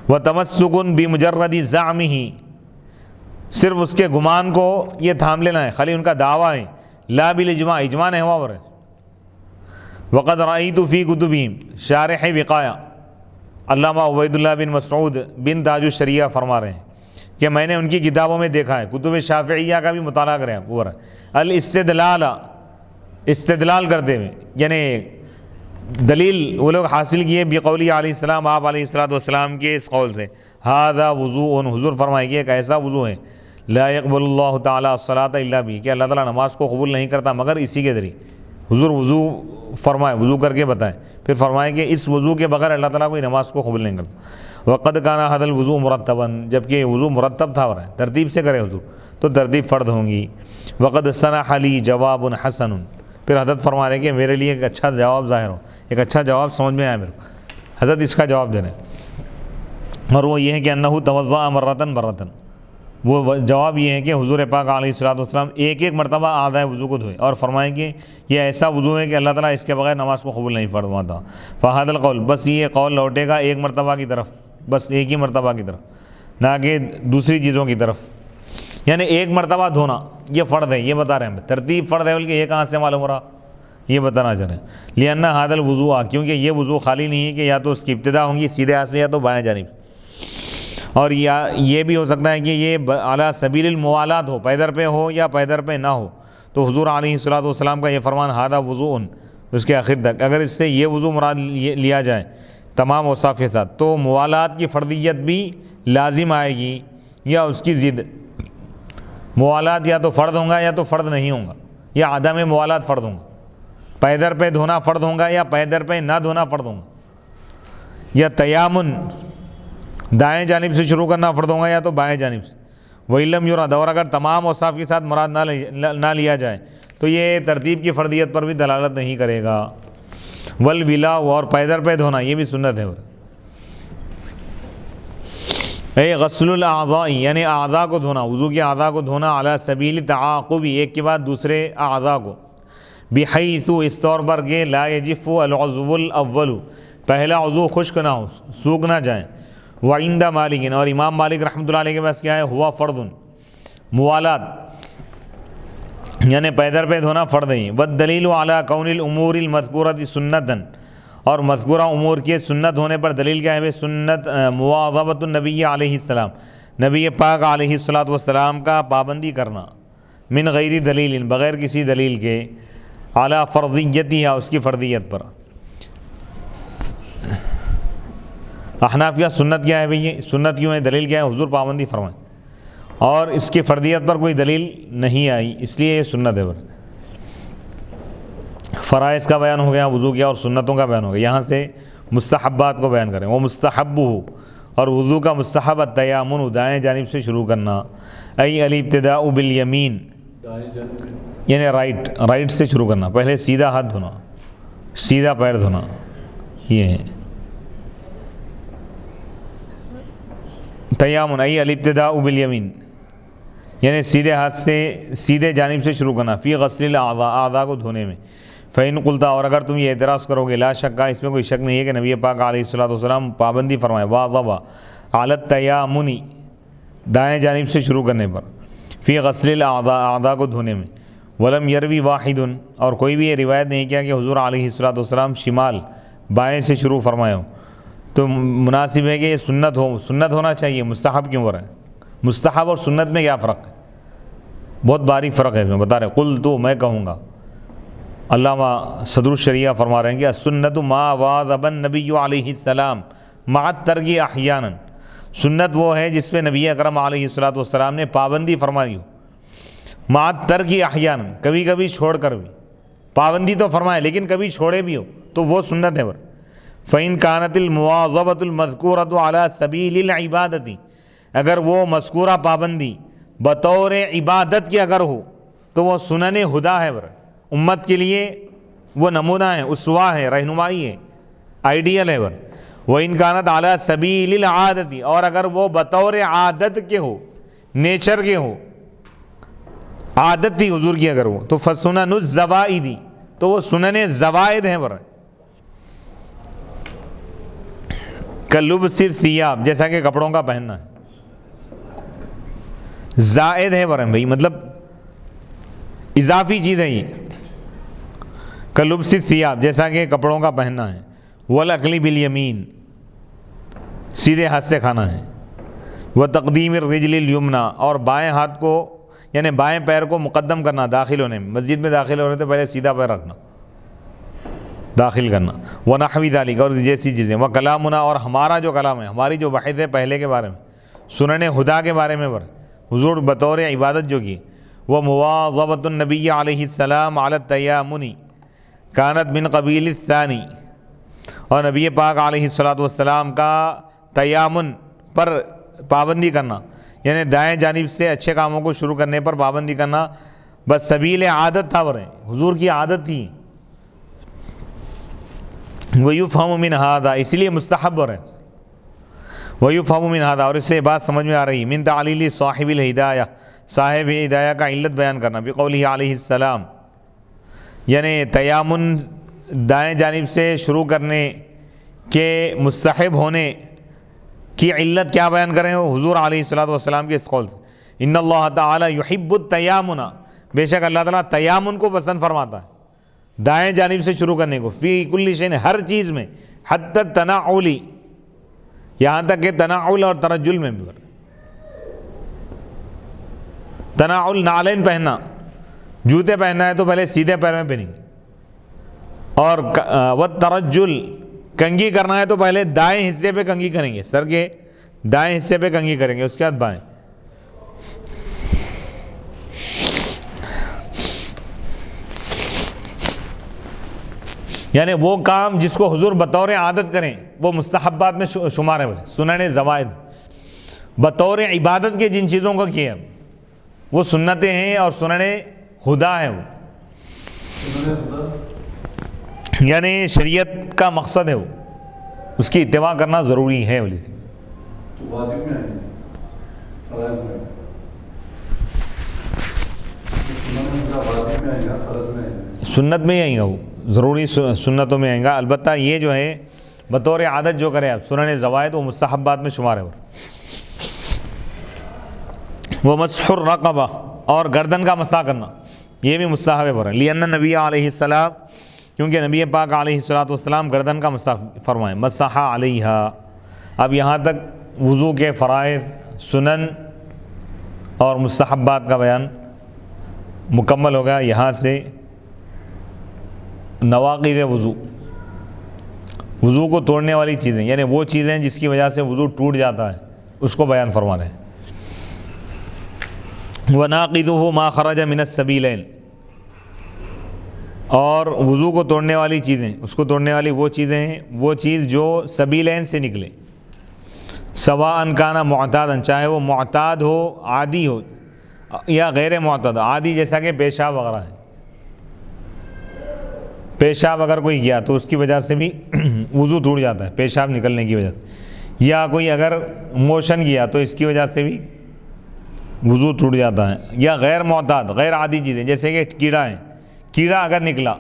وَتَمَسُّكٌ بِمُجَرَّدِ زَعْمِهِ، صرف اس کے گمان کو یہ تھام لینا ہے، خالی ان کا دعویٰ ہے، لا بالاجماع، اجماع نہیں ہوا ہو رہا ہے۔ وقد رأيت في كتبهم شارح وقایا، علامہ عبید اللہ بن مسعود بن تاج الشریعہ فرما رہے ہیں کہ میں نے ان کی کتابوں میں دیکھا ہے، کتب شافعیہ کا بھی مطالعہ کریں آپ، الاستدلال، استدلال کرتے ہوئے، یعنی دلیل وہ لوگ حاصل کیے بقولی علیہ السلام، آپ علیہ السلام کے اس قول سے، ھذا وضوء، حضور فرمائے کہ ایک ایسا وضو ہے، لا يقبل اللہ تعالیٰ الصلاۃ الا بہ، کہ اللہ تعالیٰ نماز کو قبول نہیں کرتا مگر اسی کے ذریعے۔ حضور وضو فرمائے، وضو کر کے بتائیں، پھر فرمائیں کہ اس وضو کے بغیر اللہ تعالیٰ کوئی نماز کو قبول نہیں کرتا۔ وقد کان ھذا الوضوء مرتبا، جبکہ یہ وضو مرتب تھا، ہو رہا ہے ترتیب سے کرے حضور تو ترتیب فرض ہوں گی۔ وقد صنع لی جواب حسن، پھر حضرت فرما رہے کہ میرے لیے ایک اچھا جواب ظاہر ہو، ایک اچھا جواب سمجھ میں آیا میرے کو، حضرت اس کا جواب دے رہے ہیں، اور وہ یہ ہے کہ انہ توضأ مرتن مرتن، وہ جواب یہ ہے کہ حضور پاک علیہ السلام ایک ایک مرتبہ اعضائے وضو کو دھوئے، اور فرمائیں کہ یہ ایسا وضو ہے کہ اللہ تعالیٰ اس کے بغیر نماز کو قبول نہیں فرماتا۔ فہذا القول، بس یہ قول لوٹے گا ایک مرتبہ کی طرف، بس ایک ہی مرتبہ کی طرف، نہ کہ دوسری چیزوں کی طرف، یعنی ایک مرتبہ دھونا یہ فرض ہے، یہ بتا رہے ہیں، ترتیب فرض ہے، بلکہ یہ کہاں سے معلوم ہو رہا، یہ بتانا چاہ رہے ہیں۔ لأن ھذا الوضوء، کیونکہ یہ وضو خالی نہیں ہے کہ یا تو اس کی ابتدا ہوں گی سیدھے ہاتھ سے یا تو بائیں جانب، اور یا یہ بھی ہو سکتا ہے کہ یہ علی سبیل الموالات ہو، پیدر پہ ہو یا پیدر پہ نہ ہو، تو حضور علیہ السلام کا یہ فرمان ھذا وضوء، اس کے آخر تک اگر اس سے یہ وضو مراد لیا جائے تمام اوصاف کے ساتھ، تو موالات کی فرضیت بھی لازم آئے گی یا اس کی ضد، موالات یا تو فرض ہوں گا یا تو فرض نہیں ہوں گا، یا عدم موالات فرض ہوں گا، پیدر پہ دھونا فرض ہوں گا یا پیدر پہ نہ دھونا فرض ہوں گا، یا تیامن دائیں جانب سے شروع کرنا فرض ہوگا یا تو بائیں جانب سے۔ وَإِلَّمْ يُرَدْ، اور اگر تمام اوصاف کے ساتھ مراد نہ لیا جائے تو یہ ترتیب کی فرضیت پر بھی دلالت نہیں کرے گا۔ وَالْوِلَاءُ، اور پیدر پہ دھونا یہ بھی سنت ہے۔ اے غسل الاعضاء، یعنی اعضاء کو دھونا، وضو کے اعضاء کو دھونا، علی سبیل تعاقب، ایک کے بعد دوسرے اعضاء کو، بحیث، اس طور پر کہ لا یجف العضو الاول، پہلا عضو خشک نہ ہو، سوکھ نہ جائیں۔ وعند مالک، اور امام مالک رحمۃ اللہ علیہ کے پاس کیا ہے، ہوا فرض، موالات یعنی پیدر پہ دھونا فرض ہے۔ والدلیل علی کون الامور المذکورۃ سنتا، اور مذکورہ امور کے سنت ہونے پر دلیل کیا ہے، سنت مواظبۃ النبی علیہ السلام، نبی پاک علیہ السلام کا پابندی کرنا، من غیر دلیل، بغیر کسی دلیل کے، علی فرضیتہ، اس کی فرضیت پر۔ احناف کا سنت کیا ہے بھئی، سنت کیوں ہے، دلیل کیا ہے، حضور پابندی فرمائیں، اور اس کی فرضیت پر کوئی دلیل نہیں آئی، اس لیے یہ سنت ہے۔ فرائض کا بیان ہو گیا وضو کیا، اور سنتوں کا بیان ہو گیا، یہاں سے مستحبات کو بیان کریں۔ وہ مستحب ہو، اور وضو کا مستحب التیامن، دائیں جانب سے شروع کرنا، ای الابتداء بالیمین، یعنی رائٹ سے شروع کرنا، پہلے سیدھا ہاتھ دھونا، سیدھا پیر دھونا، یہ ہے تیامن، ای الابتداء بالیمین، یعنی سیدھے ہاتھ سے سیدھے جانب سے شروع کرنا، فی غسل الاعضاء، اعضاء کو دھونے میں۔ فإن قلت، اور اگر تم یہ اعتراض کرو گے، لا شک، اس میں کوئی شک نہیں ہے کہ نبی پاک علیہ السلام پابندی فرمائے، واظب علی التیامن، دائیں جانب سے شروع کرنے پر، فی غسل الاعضاء، اعضاء کو دھونے میں، ولم یروی واحد، اور کوئی بھی یہ روایت نہیں کیا کہ حضور علیہ الصلوۃ والسلام شمال بائیں سے شروع فرمائے ہوں. تو مناسب ہے کہ یہ سنت ہونا چاہیے، مستحب کیوں ہو رہا ہے؟ مستحب اور سنت میں کیا فرق ہے؟ بہت باریک فرق ہے، اس میں بتا رہے ہیں. قلت، میں کہوں گا. علامہ صدر الشریعہ فرما رہے ہیں کہ السنت ما واظب النبی علیہ السلام مع الترک احیانا، سنت وہ ہے جس پہ نبی اکرم علیہ الصلوۃ والسلام نے پابندی فرمائی ہو. مع الترک احیانا، کبھی کبھی چھوڑ کر بھی. پابندی تو فرمائے لیکن کبھی چھوڑے بھی ہو تو وہ سنت ہے. فَإِن كَانَتِ الْمُوَاظَبَةُ الْمَذْكُورَةُ عَلَى سَبِيلِ الْعِبَادَةِ، اگر وہ مذکورہ پابندی بطور عبادت کی اگر ہو تو وہ سنن ہدا ہے. امت کے لیے وہ نمونہ ہے، اسوہ ہے، رہنمائی ہے، آئیڈیل ہے. وَإِن كَانَتْ عَلَى سَبِيلِ الْعَادَةِ، اور اگر وہ بطور عادت کے ہو، نیچر کے ہو، عادت تھی حضور کی اگر وہ، تو فَسُنَنُ الزَّوَائِدِ، تو وہ سنن زوائد ہیں. کلبس الثیاب، جیسا کہ کپڑوں کا پہننا ہے، زائد ہے بھائی، مطلب اضافی چیز ہے یہ. کلبس الثیاب، جیسا کہ کپڑوں کا پہننا ہے. والاکل بالیمین، سیدھے ہاتھ سے کھانا ہے. وتقدیم الرجل الیمنی، اور بائیں ہاتھ کو یعنی بائیں پیر کو مقدم کرنا داخل ہونے میں. مسجد میں داخل ہو رہے تو پہلے سیدھا پیر رکھنا، داخل کرنا. ونحو ذلک، اور جیسی چیزیں. وکلامنا، اور ہمارا جو کلام ہے، ہماری جو بحث ہے پہلے کے بارے میں، سنن ہدا کے بارے میں حضور بطور عبادت جو کی، وہ مواظبۃ النبی علیہ السلام علی التیامن کانت من قبیل الثانی، اور نبی پاک علیہ الصلوۃ والسلام کا تیامن پر پابندی کرنا، یعنی دائیں جانب سے اچھے کاموں کو شروع کرنے پر پابندی کرنا، بس سبیل عادت تھا. حضور کی عادت تھی. وَيُفْهَمُ مِنْ هَذَا، اسی لیے مستحب ہے. وَيُفْهَمُ مِنْ هَذَا، اور اس سے بات سمجھ میں آ رہی. من تعلیل صاحب الہدایہ، صاحب ہدایہ کا علت بیان کرنا. بقولہ علیہ السلام، یعنی تیامن دائیں جانب سے شروع کرنے کے مستحب ہونے کی علت کیا بیان کریں حضور علیہ الصلوۃ والسلام کے اس قول سے. ان اللہ تعالی یحب التیامن، بے شک اللہ تعالیٰ تیامن کو پسند فرماتا ہے، دائیں جانب سے شروع کرنے کو. فی کل شیء، ہر چیز میں. حتی التنعل، یہاں تک کہ تنعل اور ترجل میں بھی. تنعل نالین پہننا، جوتے پہننا ہے تو پہلے سیدھے پیر میں پہنیں گے. اور والترجل، کنگھی کرنا ہے تو پہلے دائیں حصے پہ کنگھی کریں گے، سر کے دائیں حصے پہ کنگھی کریں گے، اس کے بعد بائیں. یعنی وہ کام جس کو حضور بطور عادت کریں وہ مستحبات میں شمار ہے. سنن زوائد بطور عبادت کے جن چیزوں کو کیا وہ سنتیں ہیں اور سنن ہدا ہے. وہ یعنی شریعت کا مقصد ہے، وہ اس کی اتباع کرنا ضروری ہے. واجب میں آئیں گے، فرائض میں واجب میں آئیں گا، فرض میں آئیں گا، سنت میں ہی آئیں گا. وہ ضروری سنتوں میں آئیں گا. البتہ یہ جو ہے بطور عادت جو کرے آپ سنن زوائد، وہ مستحبات میں شمار ہے. وہ مسح الرقبہ، اور گردن کا مسح کرنا، یہ بھی مستحب ہے. لأن نبی علیہ السلام، کیونکہ نبی پاک علیہ الصلوۃ والسلام گردن کا مسح فرمائیں. مسح علیہا. اب یہاں تک وضو کے فرائض، سنن اور مستحبات کا بیان مکمل ہو گیا. یہاں سے نواقض وضو، وضو کو توڑنے والی چیزیں، یعنی وہ چیزیں جس کی وجہ سے وضو ٹوٹ جاتا ہے، اس کو بیان فرما رہے ہیں. وَنَاقِضُهُ مَا خَرَجَ مِنَ السَّبِيلَيْنِ، اور وضو کو توڑنے والی چیزیں، اس کو توڑنے والی وہ چیزیں ہیں، وہ چیز جو سبیلین سے نکلے. سواء کان معتادا، چاہے وہ معتاد ہو، عادی ہو، یا غیر معتاد. عادی جیسا کہ پیشاب وغیرہ ہے، پیشاب اگر کوئی کیا تو اس کی وجہ سے بھی وضو ٹوٹ جاتا ہے، پیشاب نکلنے کی وجہ سے. یا کوئی اگر موشن کیا تو اس کی وجہ سے بھی وضو ٹوٹ جاتا ہے. یا غیر معتاد، غیر عادی چیزیں، جیسے کہ کیڑا ہے، کیڑا اگر نکلا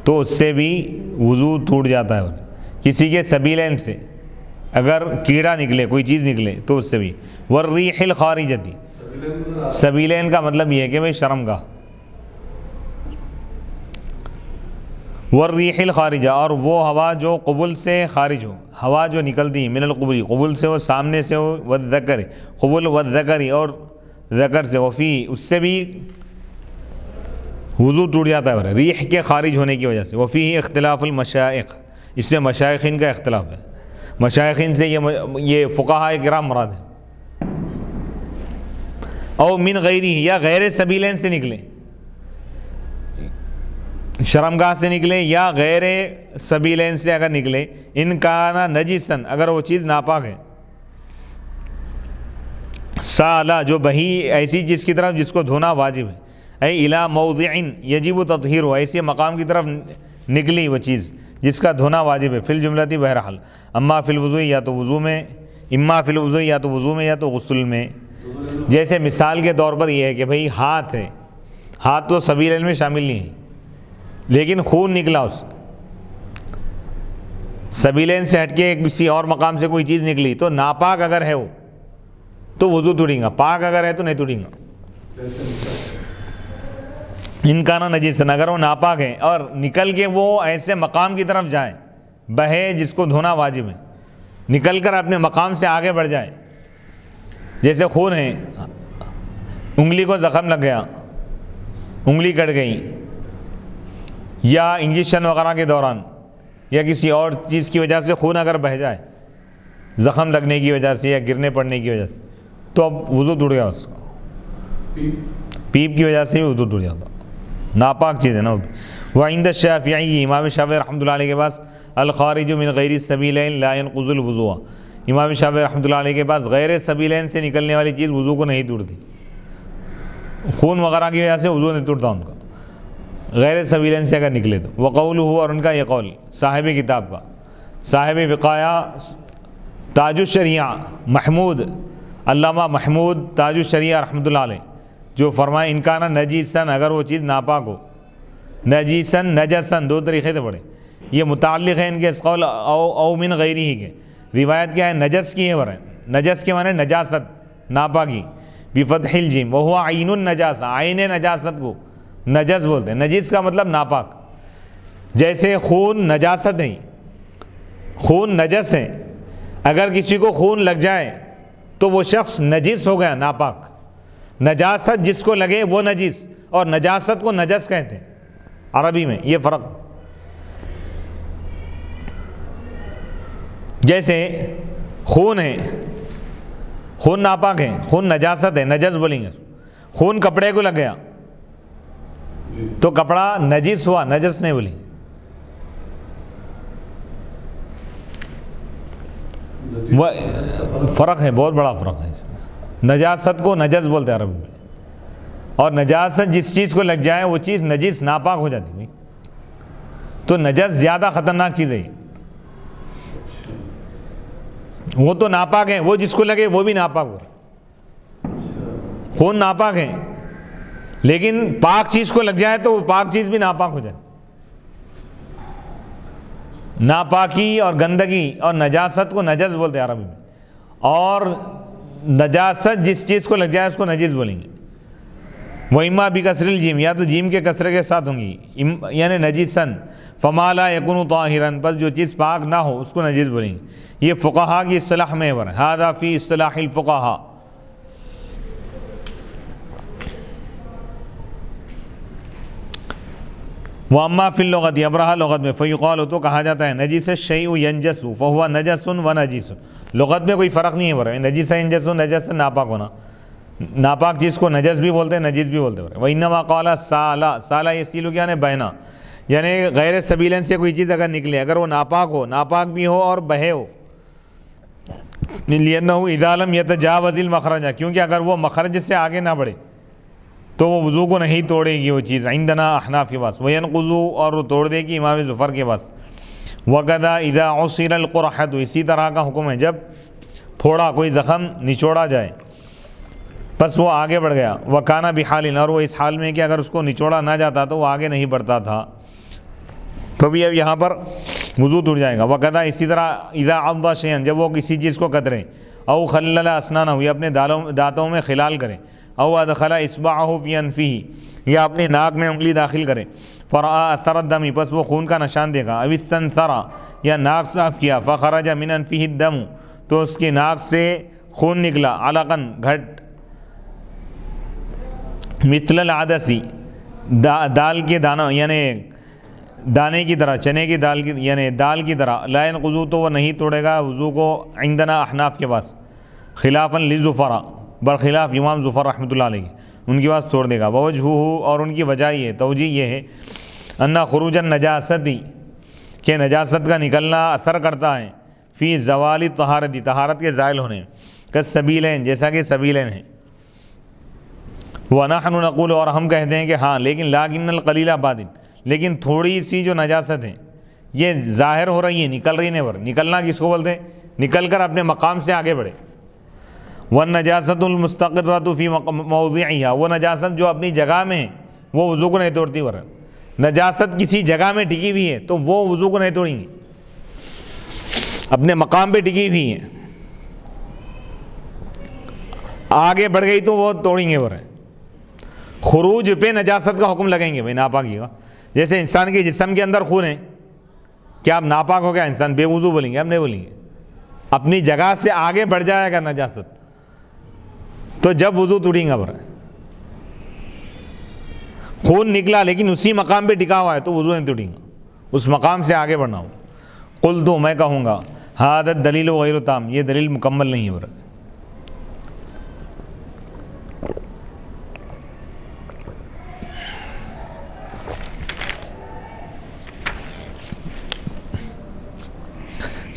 تو اس سے بھی وضو ٹوٹ جاتا ہے. کسی کے سبیلین سے اگر کیڑا نکلے، کوئی چیز نکلے تو اس سے بھی. والریح الخارجتی، سبیلین کا مطلب یہ ہے کہ بھئی شرم گاہ. والریح الخارجہ، اور وہ ہوا جو قبل سے خارج ہو، ہوا جو نکلتی ہے من القبل، قبل سے ہو، سامنے سے ہو، والذکر، قبل والذکر، اور ذکر سے ہو، فی، اس سے بھی وضو ٹوٹ جاتا ہے ریح کے خارج ہونے کی وجہ سے. وفیہ اختلاف المشائخ، اس میں مشائخین کا اختلاف ہے. مشائخین سے یہ فقہاء کرام مراد ہے. او من غیری، یا غیر سبیلین سے نکلے، شرمگاہ سے نکلے یا غیر سبیلین سے اگر نکلے، ان کانا نجسن، اگر وہ چیز ناپاک ہے. سالا، جو بہی ایسی چیز کی طرف جس کو دھونا واجب ہے، اے الی موضع یجب تطہیر، ایسے مقام کی طرف نکلی وہ چیز جس کا دھونا واجب ہے. فی الجملۃ، بہرحال، اما فی الوضوء، یا تو وضو میں، اما فی الوضوء، یا تو وضو میں یا تو غسل میں. جیسے مثال کے طور پر یہ ہے کہ بھئی ہاتھ ہے، ہاتھ تو سبیلین میں شامل نہیں ہے، لیکن خون نکلا اس سبیلین سے ہٹ کے کسی اور مقام سے کوئی چیز نکلی، تو ناپاک اگر ہے وہ تو وضو توڑیں گا، پاک اگر ہے تو نہیں توڑیں گا. ان کا نا نجیسن، اگر وہ ناپاک ہے اور نکل کے وہ ایسے مقام کی طرف جائے، بہے جس کو دھونا واجب ہے، نکل کر اپنے مقام سے آگے بڑھ جائے. جیسے خون ہے، انگلی کو زخم لگ گیا، انگلی کٹ گئی، یا انجیکشن وغیرہ کے دوران یا کسی اور چیز کی وجہ سے خون اگر بہہ جائے، زخم لگنے کی وجہ سے یا گرنے پڑنے کی وجہ سے، تو اب وضو ٹوٹ گیا اس کا. پیپ کی وجہ سے بھی وضو ٹوٹ جاتا، ناپاک چیز ہے نا. وعند الشافعی، امام شافعی رحمۃ اللہ علیہ کے پاس، الخارج من غیر السبیلین لا ينقض الوضوء، امام شافعی رحمۃ اللہ علیہ کے پاس غیر سبیلین سے نکلنے والی چیز وضو کو نہیں توڑتی. خون وغیرہ کی وجہ سے وضو نہیں ٹوٹتا ان کا، غیر سبیلین سے اگر نکلے تو. وقولہ، اور ان کا یہ قول صاحب کتاب کا، صاحب وقایا تاج الشریعہ محمود، علامہ محمود تاج الشریعہ رحمۃ اللہ علیہ، جو فرمائے ان کا نا نجیسن، اگر وہ چیز ناپاک ہو. نجیسن، نجسن، دو طریقے سے پڑھے، یہ متعلق ہے ان کے اس قول او من غیری ہی کے. روایت کیا ہے؟ نجس کی ہے، نجس کے معنی نجاست، ناپاکی، بفتح الجیم، وہو عین النجاسہ، عین نجاست کو نجس بولتے ہیں. نجس کا مطلب ناپاک. جیسے خون نجاست نہیں، خون نجس ہے، اگر کسی کو خون لگ جائے تو وہ شخص نجس ہو گیا، ناپاک. نجاست جس کو لگے وہ نجس، اور نجاست کو نجس کہتے ہیں عربی میں، یہ فرق. جیسے خون ہے، خون ناپاک ہے، خون نجاست ہے، نجس بولیں گے. خون کپڑے کو لگ گیا تو کپڑا نجس ہوا، نجس نہیں بولیں گے. فرق ہے، بہت بڑا فرق ہے. نجاست کو نجس بولتے ہیں عربی میں، اور نجاست جس چیز کو لگ جائے وہ چیز نجس، ناپاک ہو جاتی ہے. تو نجس زیادہ خطرناک چیز ہے. وہ تو ناپاک ہے، وہ جس کو لگے وہ بھی ناپاک ہو. خون ناپاک ہے، لیکن پاک چیز کو لگ جائے تو وہ پاک چیز بھی ناپاک ہو جائے. ناپاکی اور گندگی اور نجاست کو نجس بولتے ہیں عربی میں، اور نجاست جس چیز کو لگ جائے اس کو نجس بولیں گے. وہ اما بکسر الجیم، یا تو جیم کے کسرے کے ساتھ ہوں گی، یعنی نجسن. فما لا یکون طاہرا، بس جو چیز پاک نہ ہو اس کو نجس بولیں گے. یہ فقہا کی اصطلاح میں ہے. ھذا فی اصطلاح الفقہا. واما فی اللغت، اب رہا لغت میں، فیقال، تو کہا جاتا ہے نجس الشیء ینجس فہو نجس و نجیس. لغت میں کوئی فرق نہیں ہے. نجس ینجس، نجس ناپاک ہونا، ناپاک چیز کو نجس بھی بولتے ہیں، نجیس بھی بولتے ہیں. وانما قال سالا، سالا یسیل کیا ہے؟ بہنا، یعنی غیر سبیلین سے کوئی چیز اگر نکلے، اگر وہ ناپاک ہو، ناپاک بھی ہو اور بہے ہو. لأنہ اذا لم یتجاوز المخرج، کیونکہ اگر وہ مخرج سے آگے نہ بڑھے تو وہ وضو کو نہیں توڑے گی وہ چیز. عندنا احناف کے پاس وینقض، اور وہ توڑ دے گی امام ظفر کے پاس. وکذا اذا عصر القرحۃ، اسی طرح کا حکم ہے جب پھوڑا، کوئی زخم نچوڑا جائے، بس وہ آگے بڑھ گیا. وکانا بحال، اور وہ اس حال میں کہ اگر اس کو نچوڑا نہ جاتا تو وہ آگے نہیں بڑھتا تھا، تو بھی اب یہاں پر وضو ٹوٹ جائے گا. وکذا، اسی طرح اذا عض شیئا، جب وہ کسی چیز کو قطرے، او خلل اسنانہ، یا اپنے دانتوں میں خلال کرے، او ادخل اصبعه فی انفہ یا اپنے ناک میں انگلی داخل کرے، فرآ اثر الدم پس وہ خون کا نشان دے گا، او استنثر یا ناک صاف کیا، فخرج من انفہ الدم تو اس کی ناک سے خون نکلا، علقاً گھٹ، مثل العدسی دال کے دانہ یعنی دانے کی طرح، چنے کی دال کی یعنی دال کی طرح، لا ينقض تو وہ نہیں توڑے گا وضو کو، عندنا احناف کے پاس، خلافاً لزفر برخلاف امام ظفر رحمۃ اللہ علیہ ان کے پاس توڑ دے گا، ووجہہ اور ان کی وجہ یہ توجیہ یہ ہے، ان خروج النجاستی کہ نجاست کا نکلنا اثر کرتا ہے، فی زوال طہارتی طہارت کے زائل ہونے، کالسبیلین جیسا کہ سبیلین ہیں، ونحن نقول اور ہم کہتے ہیں کہ ہاں لیکن لاکن القلیل بادن لیکن تھوڑی سی جو نجاست ہے یہ ظاہر ہو رہی ہے، نکل رہی نہیں، نکلنا کس کو بولتے ہیں؟ نکل کر اپنے مقام سے آگے بڑھے، والنجاست المستقرۃ فی موضعها وہ نجاست جو اپنی جگہ میں ہے وہ وضو کو نہیں توڑتی، نجاست کسی جگہ میں ٹکی ہوئی ہے تو وہ وضو کو نہیں توڑیں گی، اپنے مقام پہ ٹکی ہوئی ہے، آگے بڑھ گئی تو وہ توڑیں گے، خروج پہ نجاست کا حکم لگیں گے بھائی ناپاکی کا، جیسے انسان کے جسم کے اندر خون ہے، کیا اب ناپاک ہو گیا انسان بے وضو بولیں گے؟ اب نہیں بولیں گے، اپنی جگہ سے آگے بڑھ جائے گا نجاست تو جب وضو توڑیں گا، خون نکلا لیکن اسی مقام پہ ٹکا ہوا ہے تو وضو نہیں توڑیں گا، اس مقام سے آگے بڑھنا ہو۔ قلت میں کہوں گا ھذا الدلیل غیر تام یہ دلیل مکمل نہیں ہے،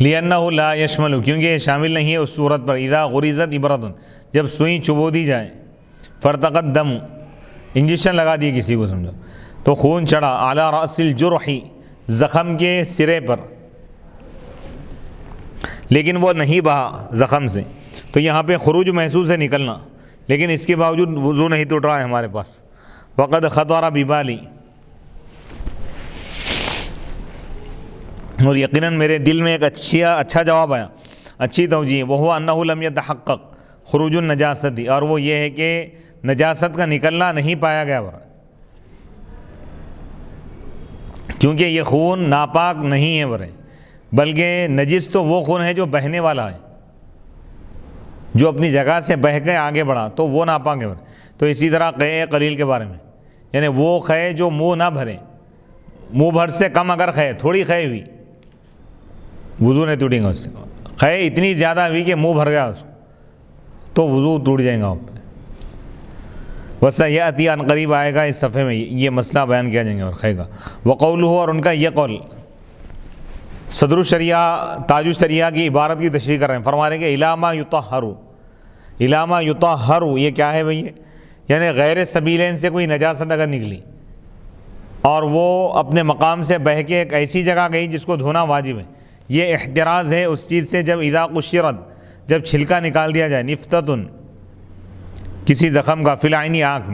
لِأَنَّهُ لَا يَشْمَلُ کیونکہ یہ شامل نہیں ہے اس صورت پر، اذا غرزت ابرۃ جب سوئی چبو دی جائے، فارتقى الدم انجیکشن لگا دیے کسی کو سمجھو تو خون چڑھا، علی رأس الجرح زخم کے سرے پر، لیکن وہ نہیں بہا زخم سے، تو یہاں پہ خروج محسوس ہے نکلنا، لیکن اس کے باوجود وضو نہیں ٹوٹ رہا ہے ہمارے پاس۔ وقد خطر ببالی اور یقیناً میرے دل میں ایک اچھا جواب آیا، اچھی توجیہ، وہ انہ لم یتحقق خروج النجاست اور وہ یہ ہے کہ نجاست کا نکلنا نہیں پایا گیا، کیونکہ یہ خون ناپاک نہیں ہے بلکہ نجس تو وہ خون ہے جو بہنے والا ہے، جو اپنی جگہ سے بہہ کے آگے بڑھا تو وہ ناپاک ہے۔ تو اسی طرح قے قلیل کے بارے میں، یعنی وہ خے جو منہ نہ بھرے، منہ بھر سے کم اگر خے تھوڑی خے ہوئی وضو نہیں ٹوٹیں گا، اس سے خے اتنی زیادہ ہوئی کہ منہ بھر گیا اس تو وضو ٹوٹ جائے گا۔ وسیأتی عن قریب آئے گا اس صفحے میں یہ مسئلہ بیان کیا جائیں گے اور خے کا۔ وقولہ اور ان کا یہ قول، صدر الشریعہ تاج الشریعہ کی عبارت کی تشریح کر رہے ہیں، فرما رہے ہیں کہ الاما یطہر، الاما یطہر یہ کیا ہے بھئی؟ یعنی غیر سبیلین سے کوئی نجاست اگر نکلی اور وہ اپنے مقام سے بہہ کے ایک ایسی جگہ گئی جس کو دھونا واجب ہے، یہ احتراز ہے اس چیز سے جب اذا قشرت جب چھلکا نکال دیا جائے، نفتتن کسی زخم کا، فی العینی آنکھ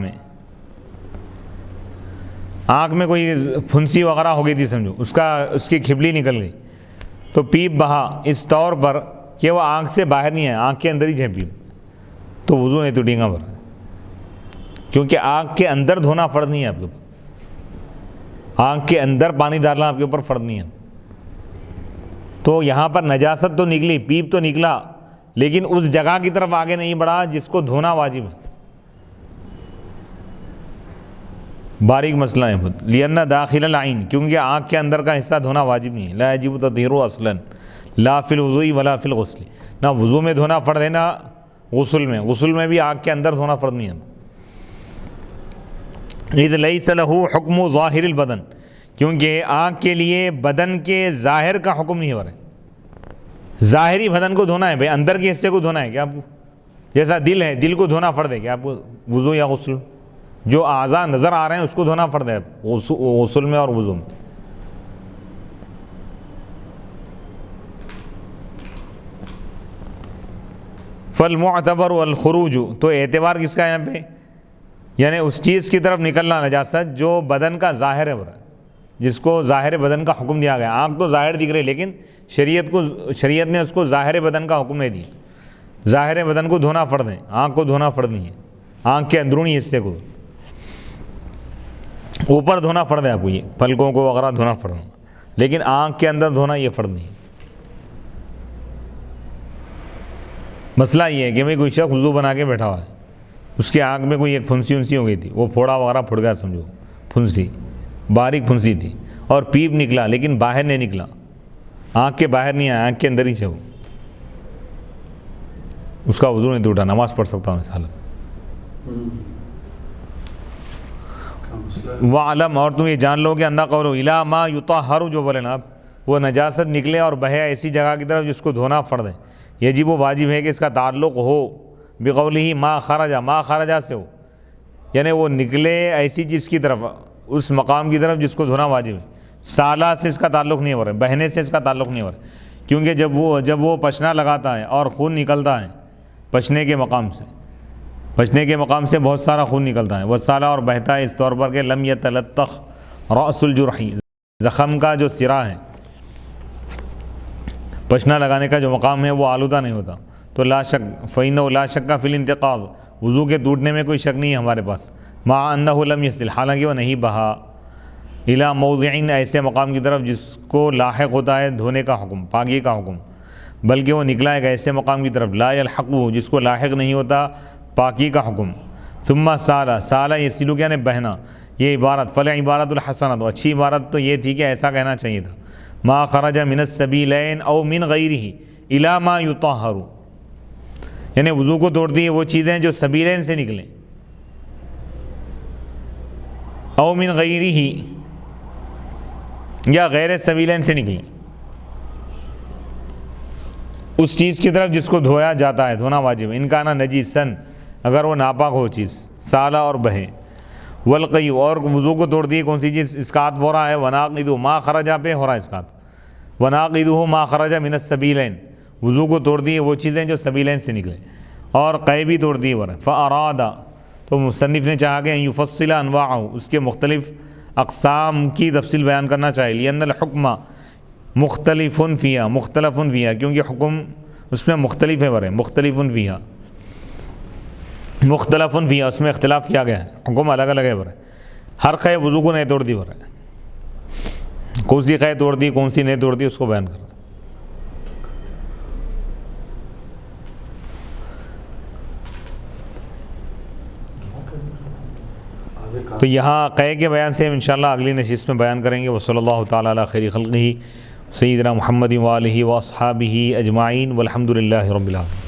میں کوئی پھنسی وغیرہ ہو گئی تھی سمجھو، اس کی کھبلی نکل گئی تو پیپ بہا اس طور پر کہ وہ آنکھ سے باہر نہیں ہے، آنکھ کے اندر ہی ہے پیپ، تو وضو نہیں ٹوٹے گا، کیونکہ آنکھ کے اندر دھونا فرض نہیں ہے آپ کے اوپر، آنکھ کے اندر پانی ڈالنا آپ کے اوپر فرض نہیں ہے۔ تو یہاں پر نجاست تو نکلی، پیپ تو نکلا، لیکن اس جگہ کی طرف آگے نہیں بڑھا جس کو دھونا واجب ہے۔ باریک مسئلہ ہے بہت، لِأَنَّ دَاخِلَ الْعَيْنِ کیونکہ آنکھ کے اندر کا حصہ دھونا واجب نہیں ہے، لَا يَجِبُ تَطْهِيرُهُ أَصْلًا لَا فِي الْوُضُوءِ وَلَا فِي الْغُسْلِ نہ وضو میں دھونا فرض ہے نہ غسل میں بھی آنکھ کے اندر دھونا فرض نہیں ہے۔ اِذْ لَيْسَ لَهُ حُكْمُ ظَاهِرِ الْبَدَنِ کیونکہ آنکھ کے لیے بدن کے ظاہر کا حکم نہیں ہو رہا ہے، ظاہری بدن کو دھونا ہے بھائی، اندر کے حصے کو دھونا ہے کیا آپ کو؟ جیسا دل ہے، دل کو دھونا فرض ہے کیا آپ کو وضو یا غسل؟ جو اعضاء نظر آ رہے ہیں اس کو دھونا فرض ہے غسل میں اور وضو میں۔ فالمعتبر والخروج تو اعتبار کس کا ہے یہاں پہ؟ یعنی اس چیز کی طرف نکلنا نجاست جو بدن کا ظاہر ہے، جس کو ظاہر بدن کا حکم دیا گیا۔ آنکھ تو ظاہر دکھ رہی لیکن شریعت نے اس کو ظاہر بدن کا حکم نہیں دیا، ظاہر بدن کو دھونا فرض ہے، آنکھ کو دھونا فرض نہیں ہے۔ آنکھ کے اندرونی حصے کو. اوپر دھونا فرض ہے آپ کو، یہ پلکوں کو وغیرہ دھونا فرض ہے، لیکن آنکھ کے اندر دھونا یہ فرض نہیں. مسئلہ یہ ہے کہ بھائی کوئی شخص وضو بنا کے بیٹھا ہوا ہے، اس کے آنکھ میں کوئی ایک پھنسی ہو گئی تھی، وہ پھوڑا وغیرہ پھٹ گیا سمجھو، پھنسی باریک پھنسی تھی اور پیپ نکلا لیکن باہر نہیں نکلا، آنکھ کے باہر نہیں آیا، آنکھ کے اندر ہی سے وہ، اس کا وضو نہیں ٹوٹا، نماز پڑھ سکتا ہوں اس حالت. وَعْلَمْ، اور تم یہ جان لو کہ اندہ قولو اِلَى مَا يُطَهَّرُ، جو بولے نا آپ، وہ نجاست نکلے اور بہے ایسی جگہ کی طرف جس کو دھونا فرض ہے، یجب و واجب ہے کہ اس کا تعلق ہو بقولہ ما خرجا، ما خرجا سے ہو، یعنی وہ نکلے ایسی چیز کی طرف، اس مقام کی طرف جس کو دھونا واجب ہے. سالہ سے اس کا تعلق نہیں ہو رہا ہے، بہنے سے اس کا تعلق نہیں ہو رہا ہے، کیونکہ جب وہ پچنا لگاتا ہے اور خون نکلتا ہے پچنے کے مقام سے بہت سارا خون نکلتا ہے، وہ سالہ اور بہتا ہے اس طور پر کہ لم یتلطخ رأس الجرح، زخم کا جو سرا ہے، پچنا لگانے کا جو مقام ہے وہ آلودہ نہیں ہوتا، تو لا شک فإنہ لا شک فی الانتقاض، وضو کے ٹوٹنے میں کوئی شک نہیں ہے ہمارے پاس، مع انہ لم یصل، حالانکہ وہ نہیں بہا، الی موضع، ایسے مقام کی طرف جس کو لاحق ہوتا ہے دھونے کا حکم، پاکی کا حکم، بلکہ وہ نکلا ایک ایسے مقام کی طرف لا یلحقہ، جس کو لاحق نہیں ہوتا پاکی کا حکم. ثم سالہ یسیلو کیا نے بہنا، یہ عبارت فل عبارت الحسنۃ، اچھی عبارت تو یہ تھی کہ ایسا کہنا چاہیے تھا، ما خرج من السبیلین او من غیرہ الی ما یطہر، یعنی وضو کو توڑتی ہیں وہ چیزیں جو سبیلین سے نکلیں، او من غیرہ، یا غیر سبیلین سے نکلیں، اس چیز کی طرف جس کو دھویا جاتا ہے، دھونا واجب ہے. ان کا نا نجیسن، اگر وہ ناپاک ہو چیز، سالہ اور بہے. والقی، اور وضو کو توڑتی ہے کون سی چیز، اسقاط ہو رہا ہے، وناقضہ ما خرجا پہ ہو رہا ہے اسقاط، وناقضہ ما خرج من السبیلین، وضو کو توڑتی ہے وہ چیزیں جو سبیلین سے نکلے، اور قے بھی توڑتی ہے. فارادہ، تو مصنف نے چاہا کہ یفصل انواعہ، اس کے مختلف اقسام کی تفصیل بیان کرنا چاہیے، لأن الحکم مختلف فیہا، کیونکہ حکم اس میں مختلف ہے، مختلف فیہا، اس میں اختلاف کیا گیا ہے، حکم الگ الگ ہے، ہر قے وضو کو نہیں توڑتی، کون سی قے توڑتی کون سی نہیں توڑتی اس کو بیان کر رہا ہے. تو یہاں قے کے بیان سے انشاءاللہ اگلی نشست میں بیان کریں گے. وصلی اللہ تعالی علی خیر خلقہ سیدنا محمد وآلہ واصحابہ اجمعین والحمد للہ رب العالمین.